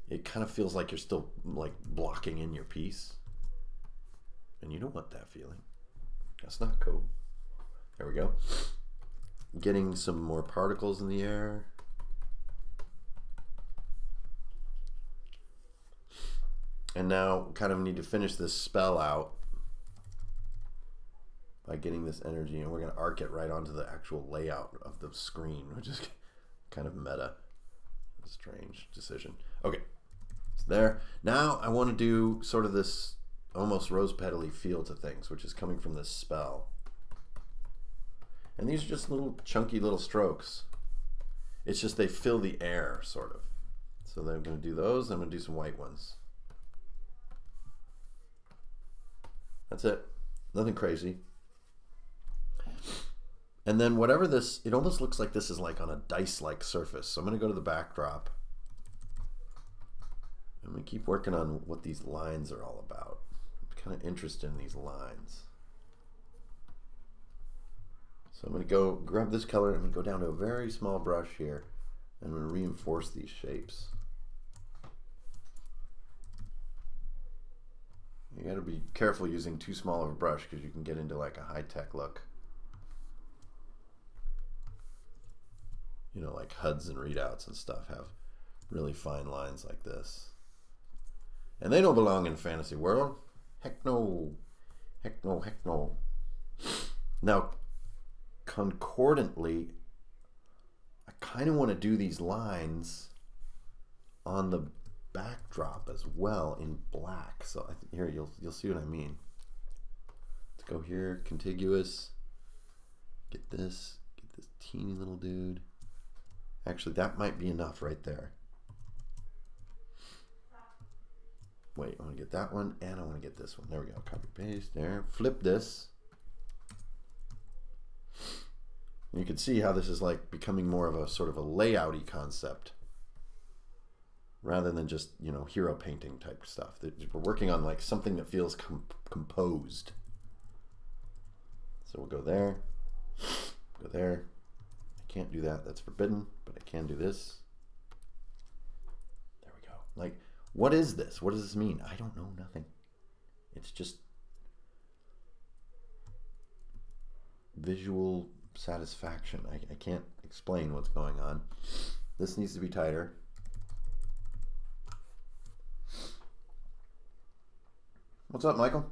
it kind of feels like you're still like blocking in your piece. And you don't want that feeling. That's not cool. There we go. Getting some more particles in the air. And now kind of need to finish this spell out by getting this energy, and we're going to arc it right onto the actual layout of the screen, which is kind of meta. A strange decision. Okay, it's there. Now I want to do sort of this almost rose petally feel to things, which is coming from this spell. And these are just little chunky little strokes. It's just they fill the air, sort of. So then I'm going to do those. I'm going to do some white ones. That's it. Nothing crazy. And then whatever this, it almost looks like this is like on a dice-like surface. So I'm going to go to the backdrop. I'm going to keep working on what these lines are all about. I'm kind of interested in these lines. So I'm going to go grab this color. I'm going to go down to a very small brush here. And I'm going to reinforce these shapes. You got to be careful using too small of a brush because you can get into like a high-tech look. You know, like HUDs and readouts and stuff have really fine lines like this. And they don't belong in fantasy world. Heck no. Heck no, heck no. Now, concordantly, I kind of want to do these lines on the backdrop as well in black. So here, you'll see what I mean. Let's go here, contiguous. Get this teeny little dude. Actually, that might be enough right there. Wait, I want to get that one, and I want to get this one. There we go. Copy, paste, there. Flip this. And you can see how this is like becoming more of a sort of a layout-y concept rather than just, you know, hero painting type stuff. We're working on like something that feels composed. So we'll go there, go there. Can't do that, that's forbidden, but I can do this. There we go. Like, what is this? What does this mean? I don't know, nothing. It's just visual satisfaction. I can't explain what's going on. This needs to be tighter. What's up, Michael?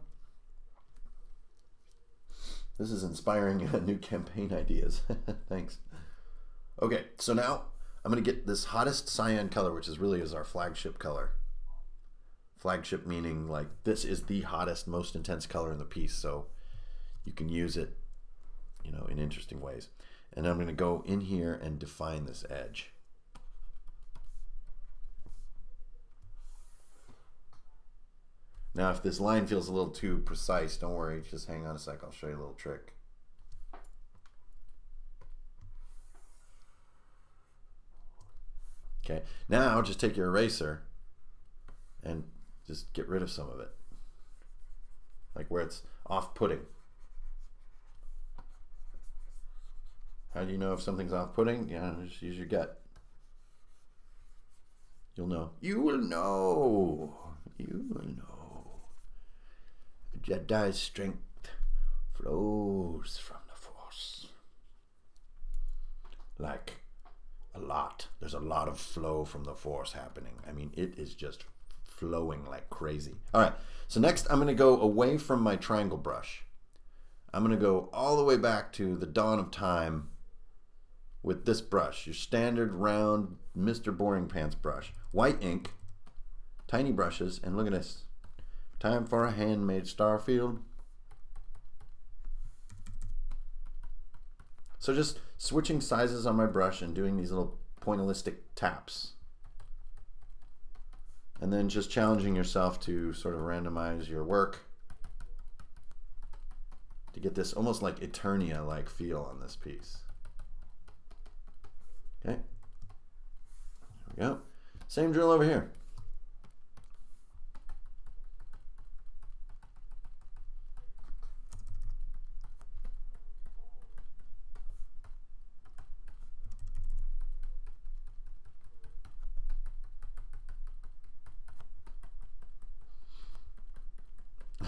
This is inspiring new campaign ideas. Thanks. Okay, so now I'm going to get this hottest cyan color, which is really our flagship color. Flagship meaning like this is the hottest, most intense color in the piece, so you can use it, you know, in interesting ways. And I'm going to go in here and define this edge. Now, if this line feels a little too precise, don't worry, just hang on a sec. I'll show you a little trick. Okay, now just take your eraser and just get rid of some of it. Like where it's off-putting. How do you know if something's off-putting? Yeah, just use your gut. You'll know. You will know. You will know. Jedi's strength flows from the Force. Like a lot. There's a lot of flow from the Force happening. I mean, it is just flowing like crazy. All right, so next I'm going to go away from my triangle brush. I'm going to go all the way back to the dawn of time with this brush, your standard round Mr. Boring Pants brush. White ink, tiny brushes, and look at this. Time for a handmade starfield. So just switching sizes on my brush and doing these little pointillistic taps. And then just challenging yourself to sort of randomize your work to get this almost like Eternia-like feel on this piece. Okay, there we go. Same drill over here.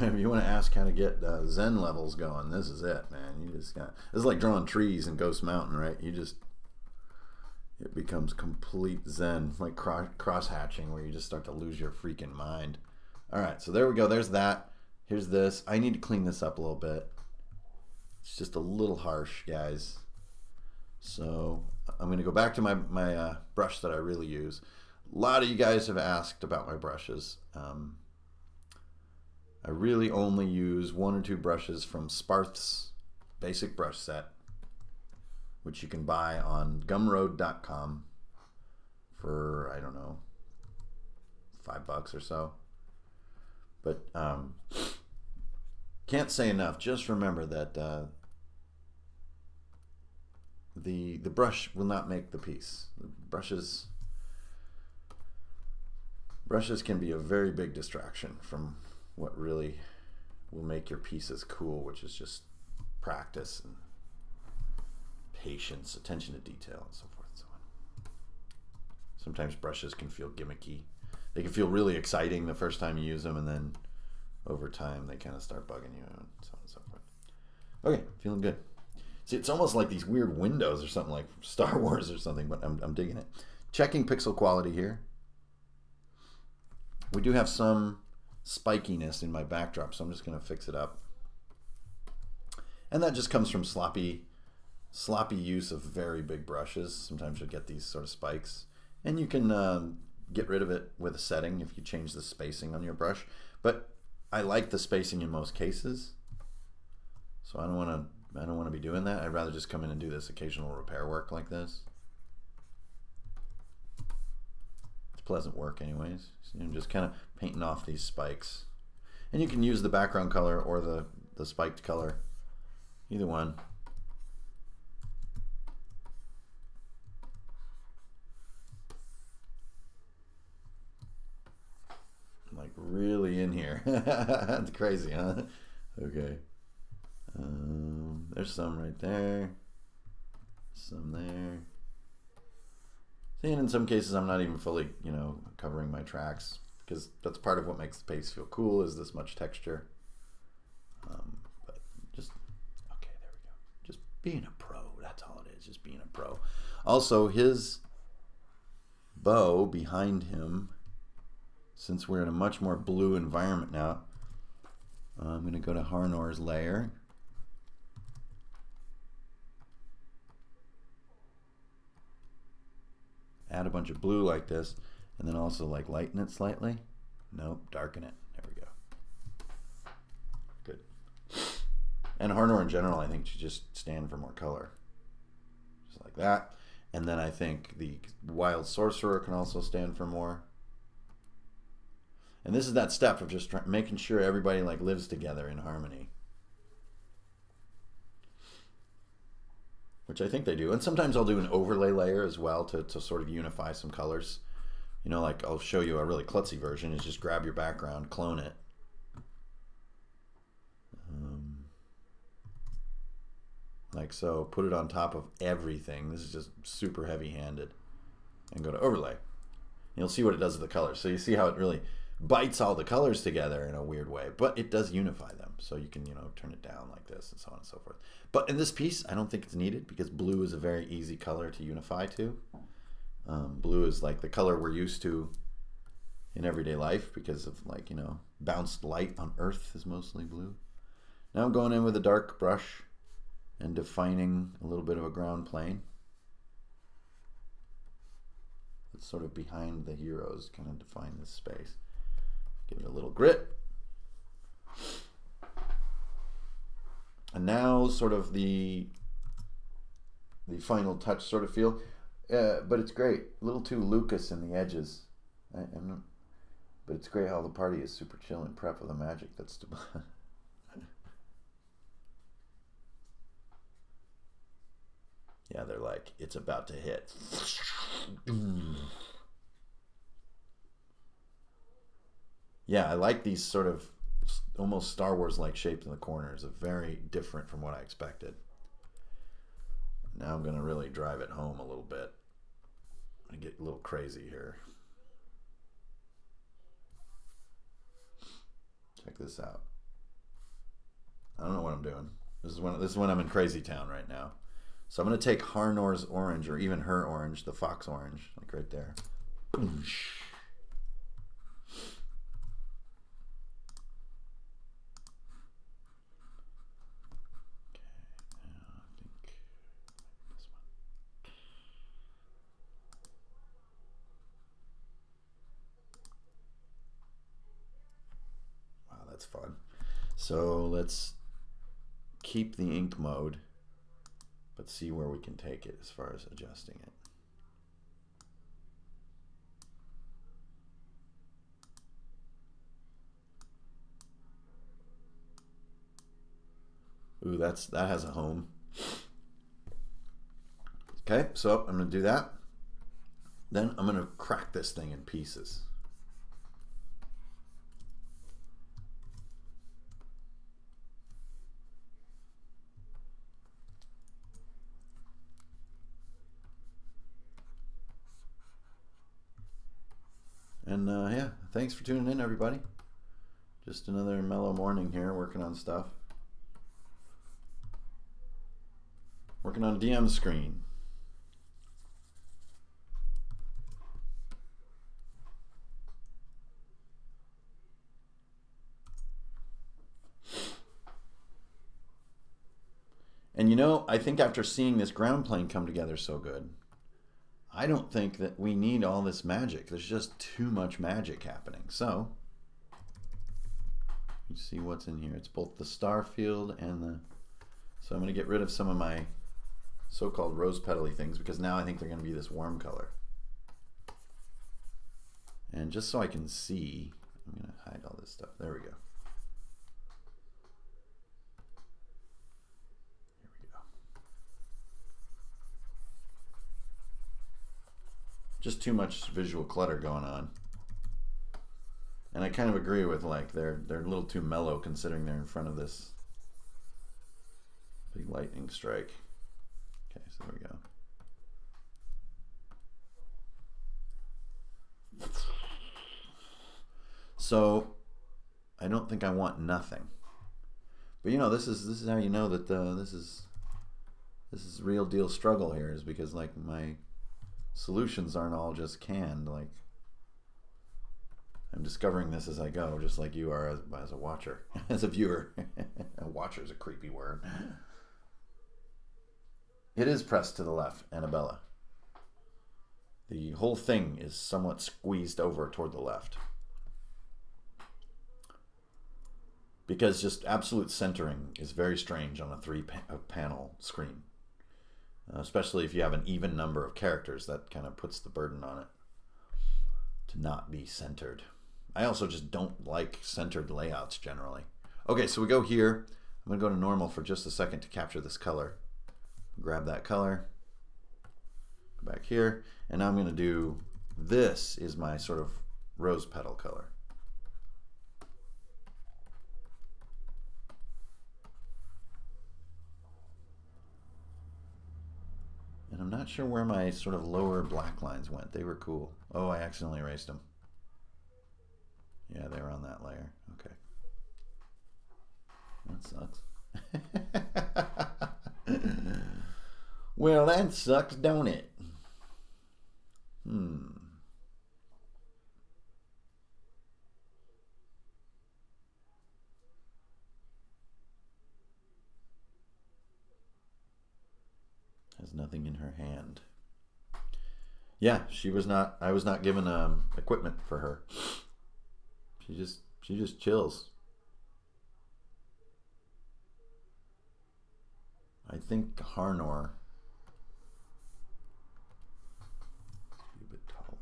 If you want to ask how to get Zen levels going, this is it, man. You just got, this is like drawing trees in Ghost Mountain, right? You just, it becomes complete Zen, like cross hatching, where you just start to lose your freaking mind. All right, so there we go. There's that. Here's this. I need to clean this up a little bit. It's just a little harsh, guys. So I'm going to go back to my brush that I really use. A lot of you guys have asked about my brushes. I really only use 1 or 2 brushes from Sparth's basic brush set, which you can buy on gumroad.com for, I don't know, $5 or so. But can't say enough. Just remember that the brush will not make the piece. The brushes can be a very big distraction from what really will make your pieces cool, which is just practice and patience, attention to detail, and so forth and so on. Sometimes brushes can feel gimmicky. They can feel really exciting the first time you use them, and then over time they kind of start bugging you, and so on and so forth. Okay, feeling good. See, it's almost like these weird windows or something like Star Wars or something, but I'm digging it. Checking pixel quality here. We do have some spikiness in my backdrop, so I'm just going to fix it up. And that just comes from sloppy use of very big brushes. Sometimes you'll get these sort of spikes, and you can get rid of it with a setting if you change the spacing on your brush. But I like the spacing in most cases, so I don't want to be doing that. I'd rather just come in and do this occasional repair work like this. It's pleasant work anyways. So I'm just kind of painting off these spikes. And you can use the background color or the spiked color. Either one. I'm like really in here. That's crazy, huh? Okay. There's some right there. Some there. See, and in some cases I'm not even fully, covering my tracks, because that's part of what makes the paste feel cool, is this much texture. But just, okay, there we go. Just being a pro, that's all it is, just being a pro. Also, his bow behind him, since we're in a much more blue environment now, I'm going to go to Harnor's layer. Add a bunch of blue like this, and then also like lighten it slightly. Nope, darken it. There we go. Good. And Harnor in general, I think, should just stand for more color. Just like that. And then I think the Wild Sorcerer can also stand for more. And this is that step of just making sure everybody like lives together in harmony. Which I think they do. And sometimes I'll do an overlay layer as well to sort of unify some colors. Like I'll show you a really klutzy version, is just grab your background, clone it. Like so, put it on top of everything. This is just super heavy-handed. And go to overlay. And you'll see what it does with the colors. So you see how it really bites all the colors together in a weird way, but it does unify them. So you can, turn it down like this and so on and so forth. But in this piece, I don't think it's needed, because blue is a very easy color to unify to. Blue is like the color we're used to in everyday life because of bounced light on Earth is mostly blue. Now I'm going in with a dark brush and defining a little bit of a ground plane. It's sort of behind the heroes, kind of define this space. Give it a little grit. And now sort of the final touch sort of feel. But it's great. A little too Lucas in the edges. But it's great how the party is super chill and prep with the magic that's to yeah, they're like, it's about to hit. Yeah, I like these sort of almost Star Wars-like shapes in the corners. It's very different from what I expected. Now I'm going to really drive it home a little bit. I'm going to get a little crazy here. Check this out. I don't know what I'm doing. This is when I'm in Crazy Town right now. So I'm going to take Harnor's orange, or even her orange, the fox orange, like right there. that's fun. So let's keep the ink mode, but see where we can take it as far as adjusting it. Ooh, that has a home. Okay, so I'm going to do that. Then I'm going to crack this thing in pieces. And yeah, thanks for tuning in, everybody. Just another mellow morning here, working on stuff. Working on DM screen. And you know, I think after seeing this ground plane come together so good, I don't think that we need all this magic. There's just too much magic happening. So, you see what's in here. It's both the star field and the... So I'm going to get rid of some of my so-called rose petal-y things because now I think they're going to be this warm color. And just so I can see, I'm going to hide all this stuff. There we go. Just too much visual clutter going on. And I kind of agree with, like, they're a little too mellow considering they're in front of this big lightning strike. Okay, so there we go. So I don't think I want nothing. But you know, this is how you know that this is real deal struggle here, is because like my solutions aren't all just canned. Like, I'm discovering this as I go, just like you are as a watcher, as a viewer. A watcher is a creepy word. It is pressed to the left, Annabella. The whole thing is somewhat squeezed over toward the left. Because just absolute centering is very strange on a three-panel screen. Especially if you have an even number of characters, that kind of puts the burden on it to not be centered. I also just don't like centered layouts generally. Okay, so we go here. I'm going to go to normal for just a second to capture this color. Grab that color. Go back here. And now I'm going to do, this is my sort of rose petal color. And I'm not sure where my sort of lower black lines went. They were cool. Oh, I accidentally erased them. Yeah, they were on that layer. Okay. That sucks. Well, that sucks, don't it? Has nothing in her hand. Yeah, she was not. I was not given equipment for her. She just chills. I think Harnor. Be a bit taller.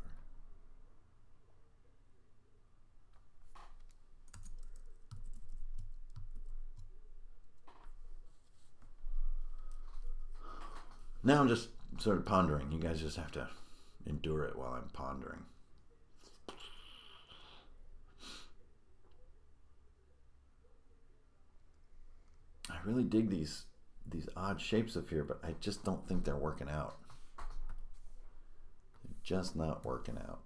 Now I'm just sort of pondering. You guys just have to endure it while I'm pondering. I really dig these odd shapes up here, but I just don't think they're working out. They're just not working out.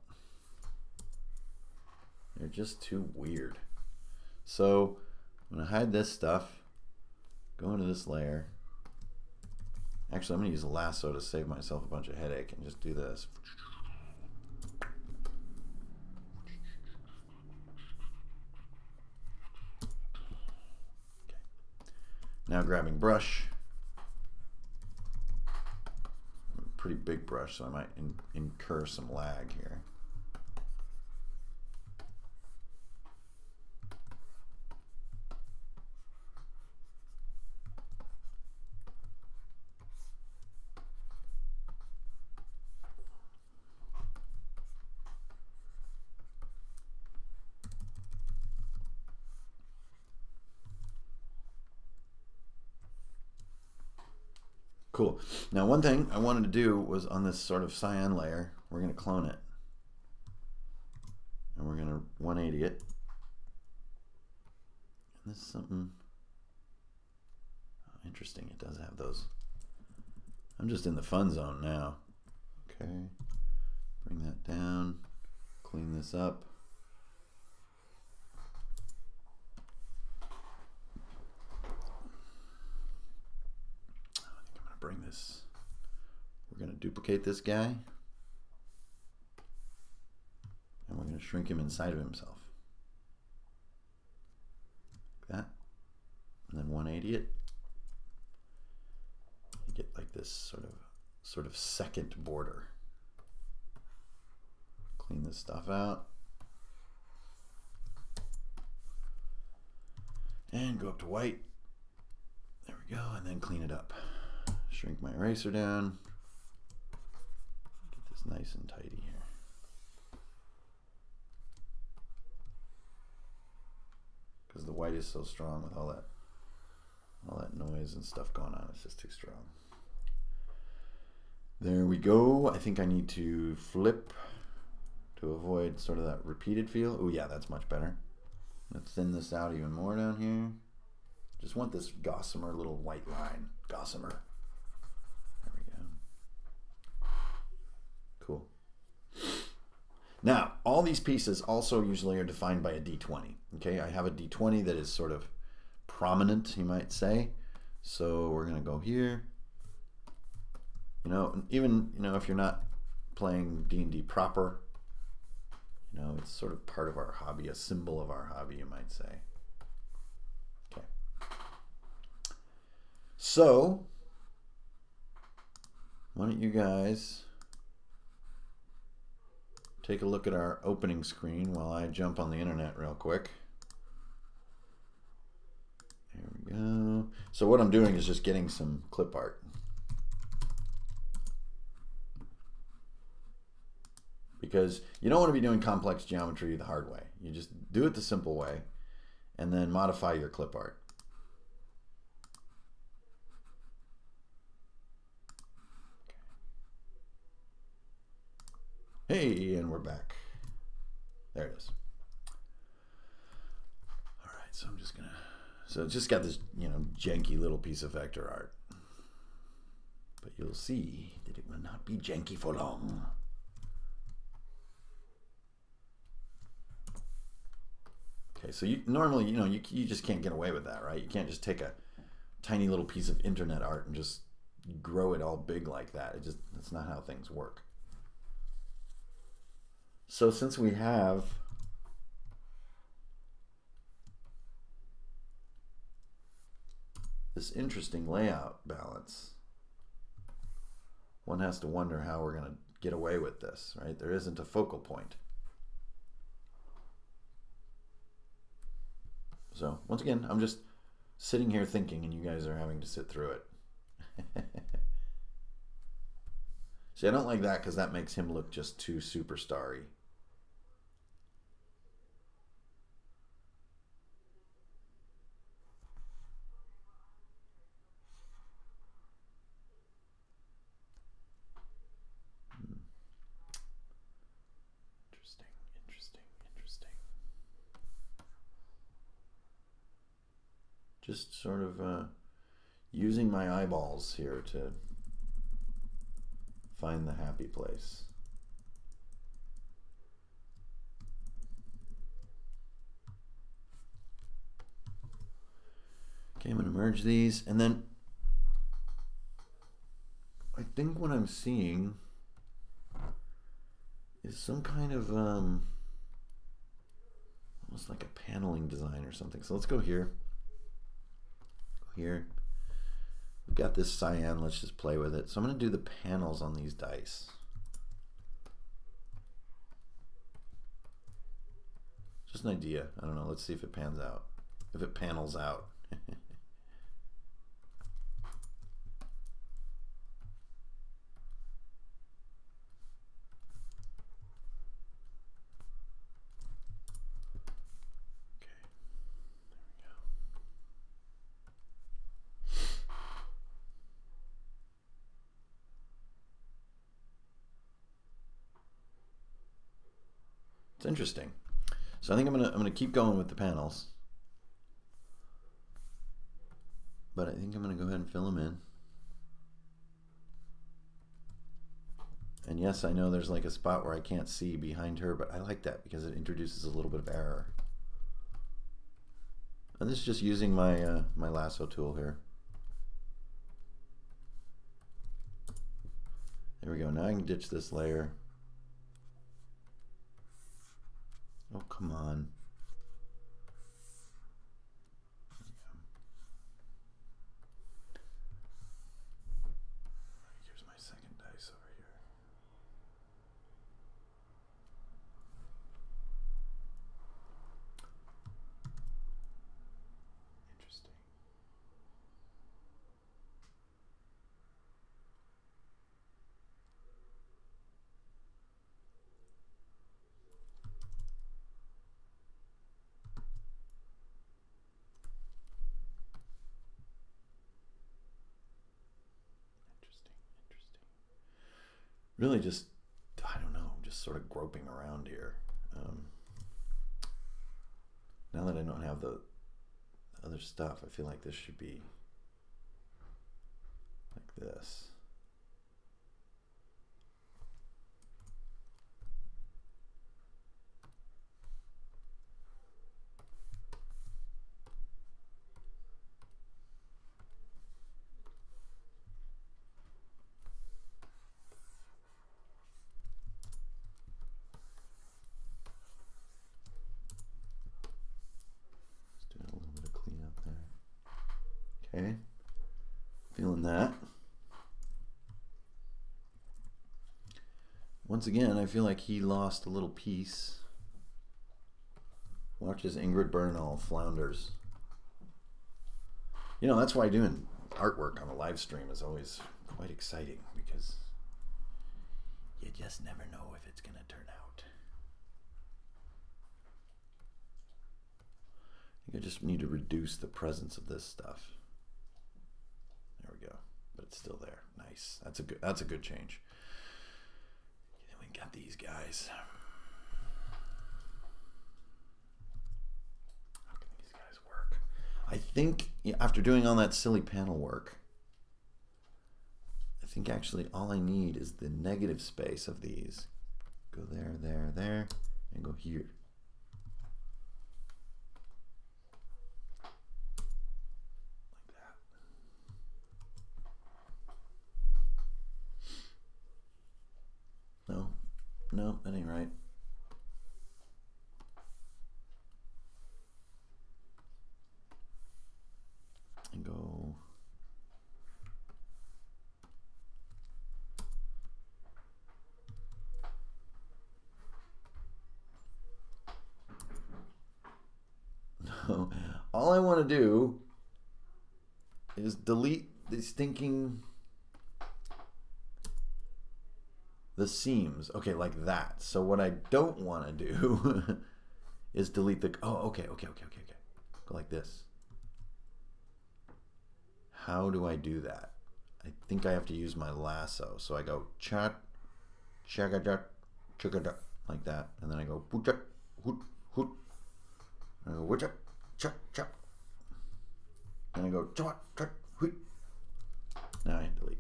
They're just too weird. So I'm going to hide this stuff, go into this layer. Actually, I'm going to use a lasso to save myself a bunch of headache and just do this. Okay. Now grabbing brush. Pretty big brush, so I might incur some lag here. Cool. Now, one thing I wanted to do was on this sort of cyan layer, we're going to clone it. And we're going to 180 it. And this is something interesting. It does have those. I'm just in the fun zone now. Okay. Bring that down. Clean this up. Bring this, we're going to duplicate this guy, and we're going to shrink him inside of himself, like that, and then 180 it. You get like this sort of second border. Clean this stuff out, and go up to white. There we go, and then clean it up. Shrink my eraser down. Get this nice and tidy here. Because the white is so strong with all that noise and stuff going on. It's just too strong. There we go. I think I need to flip to avoid sort of that repeated feel. Oh yeah, that's much better. Let's thin this out even more down here. Just want this gossamer little white line. Gossamer. Cool. Now, all these pieces also usually are defined by a D20. Okay, I have a D20 that is sort of prominent, you might say. So we're going to go here. You know, even, you know, if you're not playing D&D proper, you know, it's sort of part of our hobby, a symbol of our hobby, you might say. Okay. So, why don't you guys take a look at our opening screen while I jump on the internet real quick. There we go. So what I'm doing is just getting some clip art. Because you don't want to be doing complex geometry the hard way. You just do it the simple way and then modify your clip art. Hey, and we're back. There it is. All right, so I'm just gonna, so it's just got this, you know, janky little piece of vector art. But you'll see that it will not be janky for long. Okay, so you normally, you know, you just can't get away with that, right? You can't just take a tiny little piece of internet art and just grow it all big like that. That's not how things work. So since we have this interesting layout balance, one has to wonder how we're going to get away with this, right? There isn't a focal point. So once again, I'm just sitting here thinking and you guys are having to sit through it. See, I don't like that because that makes him look just too superstar-y. Just sort of using my eyeballs here to find the happy place. Okay, I'm going to merge these, and then I think what I'm seeing is some kind of almost like a paneling design or something. So let's go here. Here we've got this cyan, let's just play with it. So I'm going to do the panels on these dice. Just an idea. I don't know, let's see if it pans out, if it panels out. It's interesting. So I think I'm gonna keep going with the panels, but I think I'm gonna go ahead and fill them in. And yes, I know there's like a spot where I can't see behind her, but I like that because it introduces a little bit of error. And this is just using my my lasso tool here. There we go. Now I can ditch this layer. Oh, come on. Here's my second dice over here. Interesting. Really just, I don't know, just sort of groping around here. Now that I don't have the other stuff, I feel like this should be like this. Okay, feeling that. Once again, I feel like he lost a little piece. Watch as Ingrid Bernal flounders. You know, that's why doing artwork on a live stream is always quite exciting, because you just never know if it's going to turn out. I think I just need to reduce the presence of this stuff. There we go, but it's still there. Nice. That's a good change. And we got these guys. How can these guys work? I think after doing all that silly panel work, I think actually all I need is the negative space of these. Go there, there, there, and go here. No, that ain't right. And go. No, all I want to do is delete the stinking the seams. Okay, like that. So what I don't want to do is delete the, oh, okay. Go like this. How do I do that? I think I have to use my lasso. So I go chat, chagadat, chagadat, like that. And then I go putchat, hoot, hoot. And I go witchat, chat, chat. And I go chat, chat, hoot. Now I delete.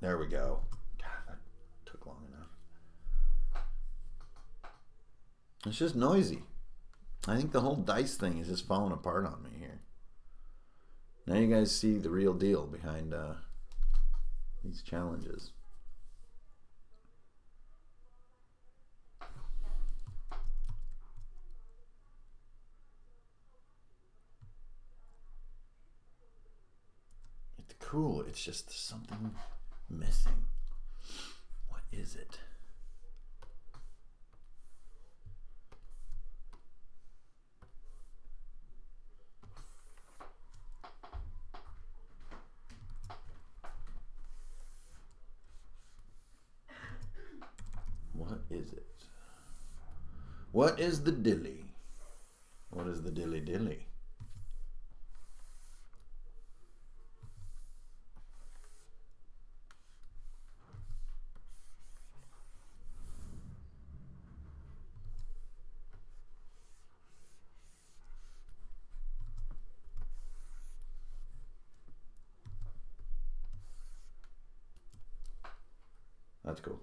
There we go. Long enough. It's just noisy. I think the whole dice thing is just falling apart on me here. Now you guys see the real deal behind these challenges. It's cool. It's just something missing. Is it? What is it? What is the dilly? What is the dilly dilly? That's cool.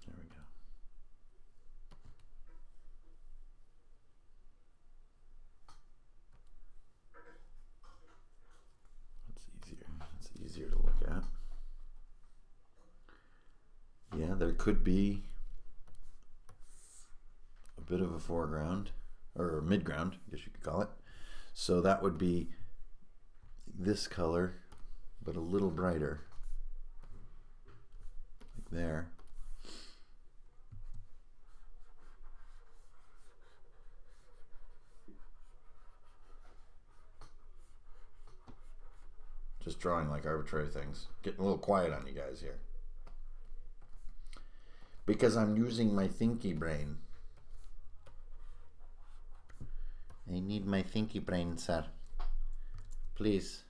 There we go. That's easier. It's easier to look at. Yeah, there could be a bit of a foreground, or midground, I guess you could call it. So that would be this color, but a little brighter. Like there. Just drawing like arbitrary things. Getting a little quiet on you guys here. Because I'm using my thinky brain. I need my thinky brain, sir. Please.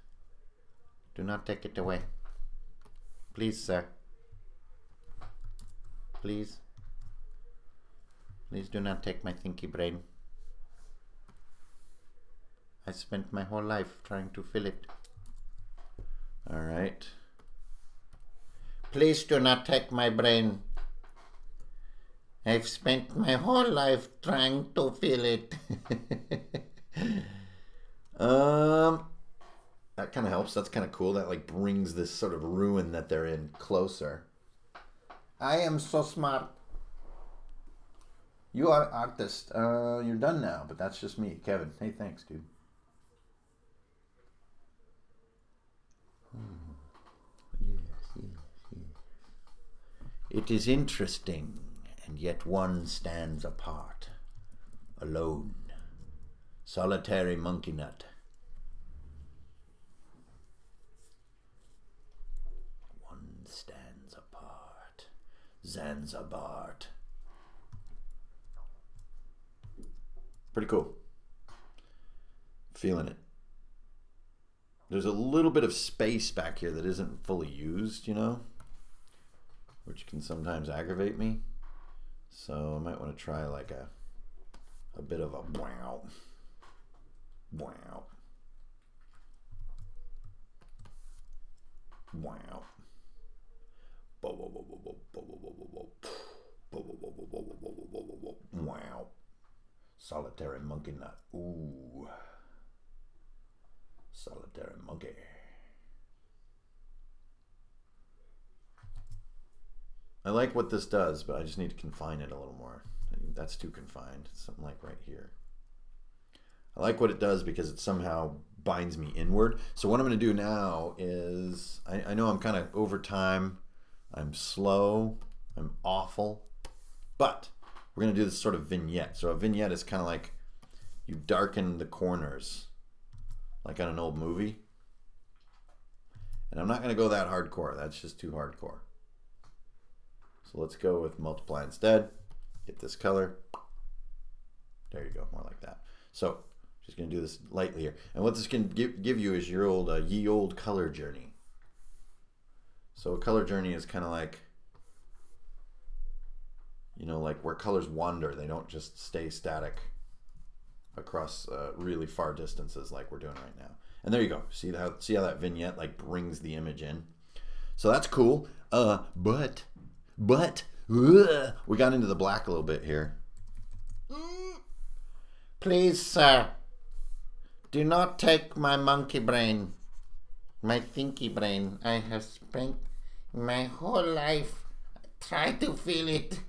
Do not take it away. Please, sir. Please. Please do not take my thinky brain. I spent my whole life trying to fill it. All right. Please do not take my brain. I've spent my whole life trying to fill it. That kind of helps. That's kind of cool. That like brings this sort of ruin that they're in closer. I am so smart. You are artist. You're done now, but that's just me, Kevin. Hey, thanks, dude. Yes. It is interesting, and yet one stands apart, alone, solitary monkey nut. One stands apart, Zanzibar. Pretty cool. Feeling it. There's a little bit of space back here that isn't fully used, you know, which can sometimes aggravate me. So I might want to try like a bit of a wow. Wow. Wow. Wow. Solitary monkey nut. Ooh. Solitary monkey. I like what this does, but I just need to confine it a little more. That's too confined. Something like right here. I like what it does because it somehow binds me inward. So what I'm going to do now is, I know I'm kind of over time. I'm slow. I'm awful. But we're going to do this sort of vignette. So a vignette is kind of like you darken the corners, like on an old movie. And I'm not going to go that hardcore. That's just too hardcore. So let's go with multiply instead. Get this color. There you go, more like that. So just going to do this lightly here. And what this can give you is your old ye old color journey. So a color journey is kind of like, you know, like where colors wander. They don't just stay static across really far distances like we're doing right now. And there you go. See how that vignette like brings the image in. So that's cool. But we got into the black a little bit here. Please, sir, do not take my monkey brain, my thinky brain. I have spent my whole life trying to feel it.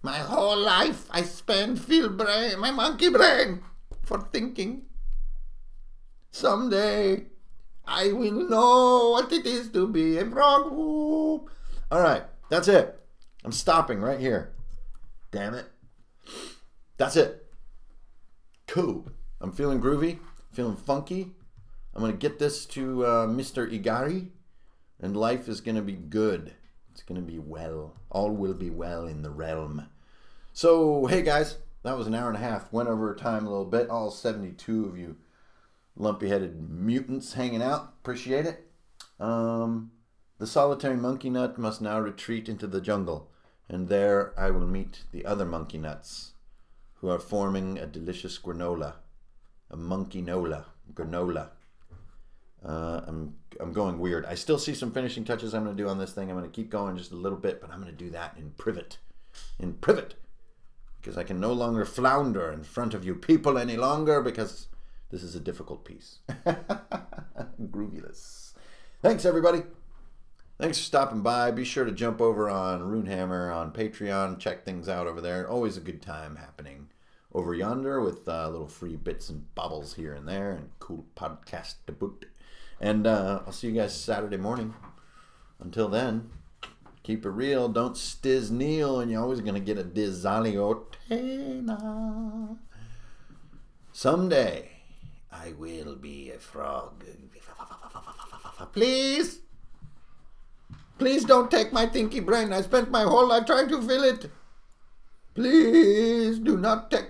My whole life I spent my monkey brain for thinking. Someday I will know what it is to be a frog. Whoop. All right, that's it. I'm stopping right here. Damn it. That's it. Cool. I'm feeling groovy, feeling funky. I'm going to get this to Mr. Igari, and life is going to be good. It's going to be well. All will be well in the realm. So, hey guys, that was an hour and a half. Went over time a little bit. All 72 of you lumpy-headed mutants hanging out. Appreciate it. The solitary monkey nut must now retreat into the jungle, and there I will meet the other monkey nuts, who are forming a delicious granola, a monkey-nola, granola. I'm going weird. I still see some finishing touches I'm going to do on this thing. I'm going to keep going just a little bit, but I'm going to do that in privet. In privet. Because I can no longer flounder in front of you people any longer, because this is a difficult piece. Groovyless. Thanks, everybody. Thanks for stopping by. Be sure to jump over on Runehammer on Patreon. Check things out over there. Always a good time happening over yonder with little free bits and bobbles here and there and cool podcast to boot. And I'll see you guys Saturday morning. Until then, keep it real. Don't stiz kneel, and you're always going to get a dizaliotena. Someday, I will be a frog. Please? Please don't take my thinky brain. I spent my whole life trying to fill it. Please do not take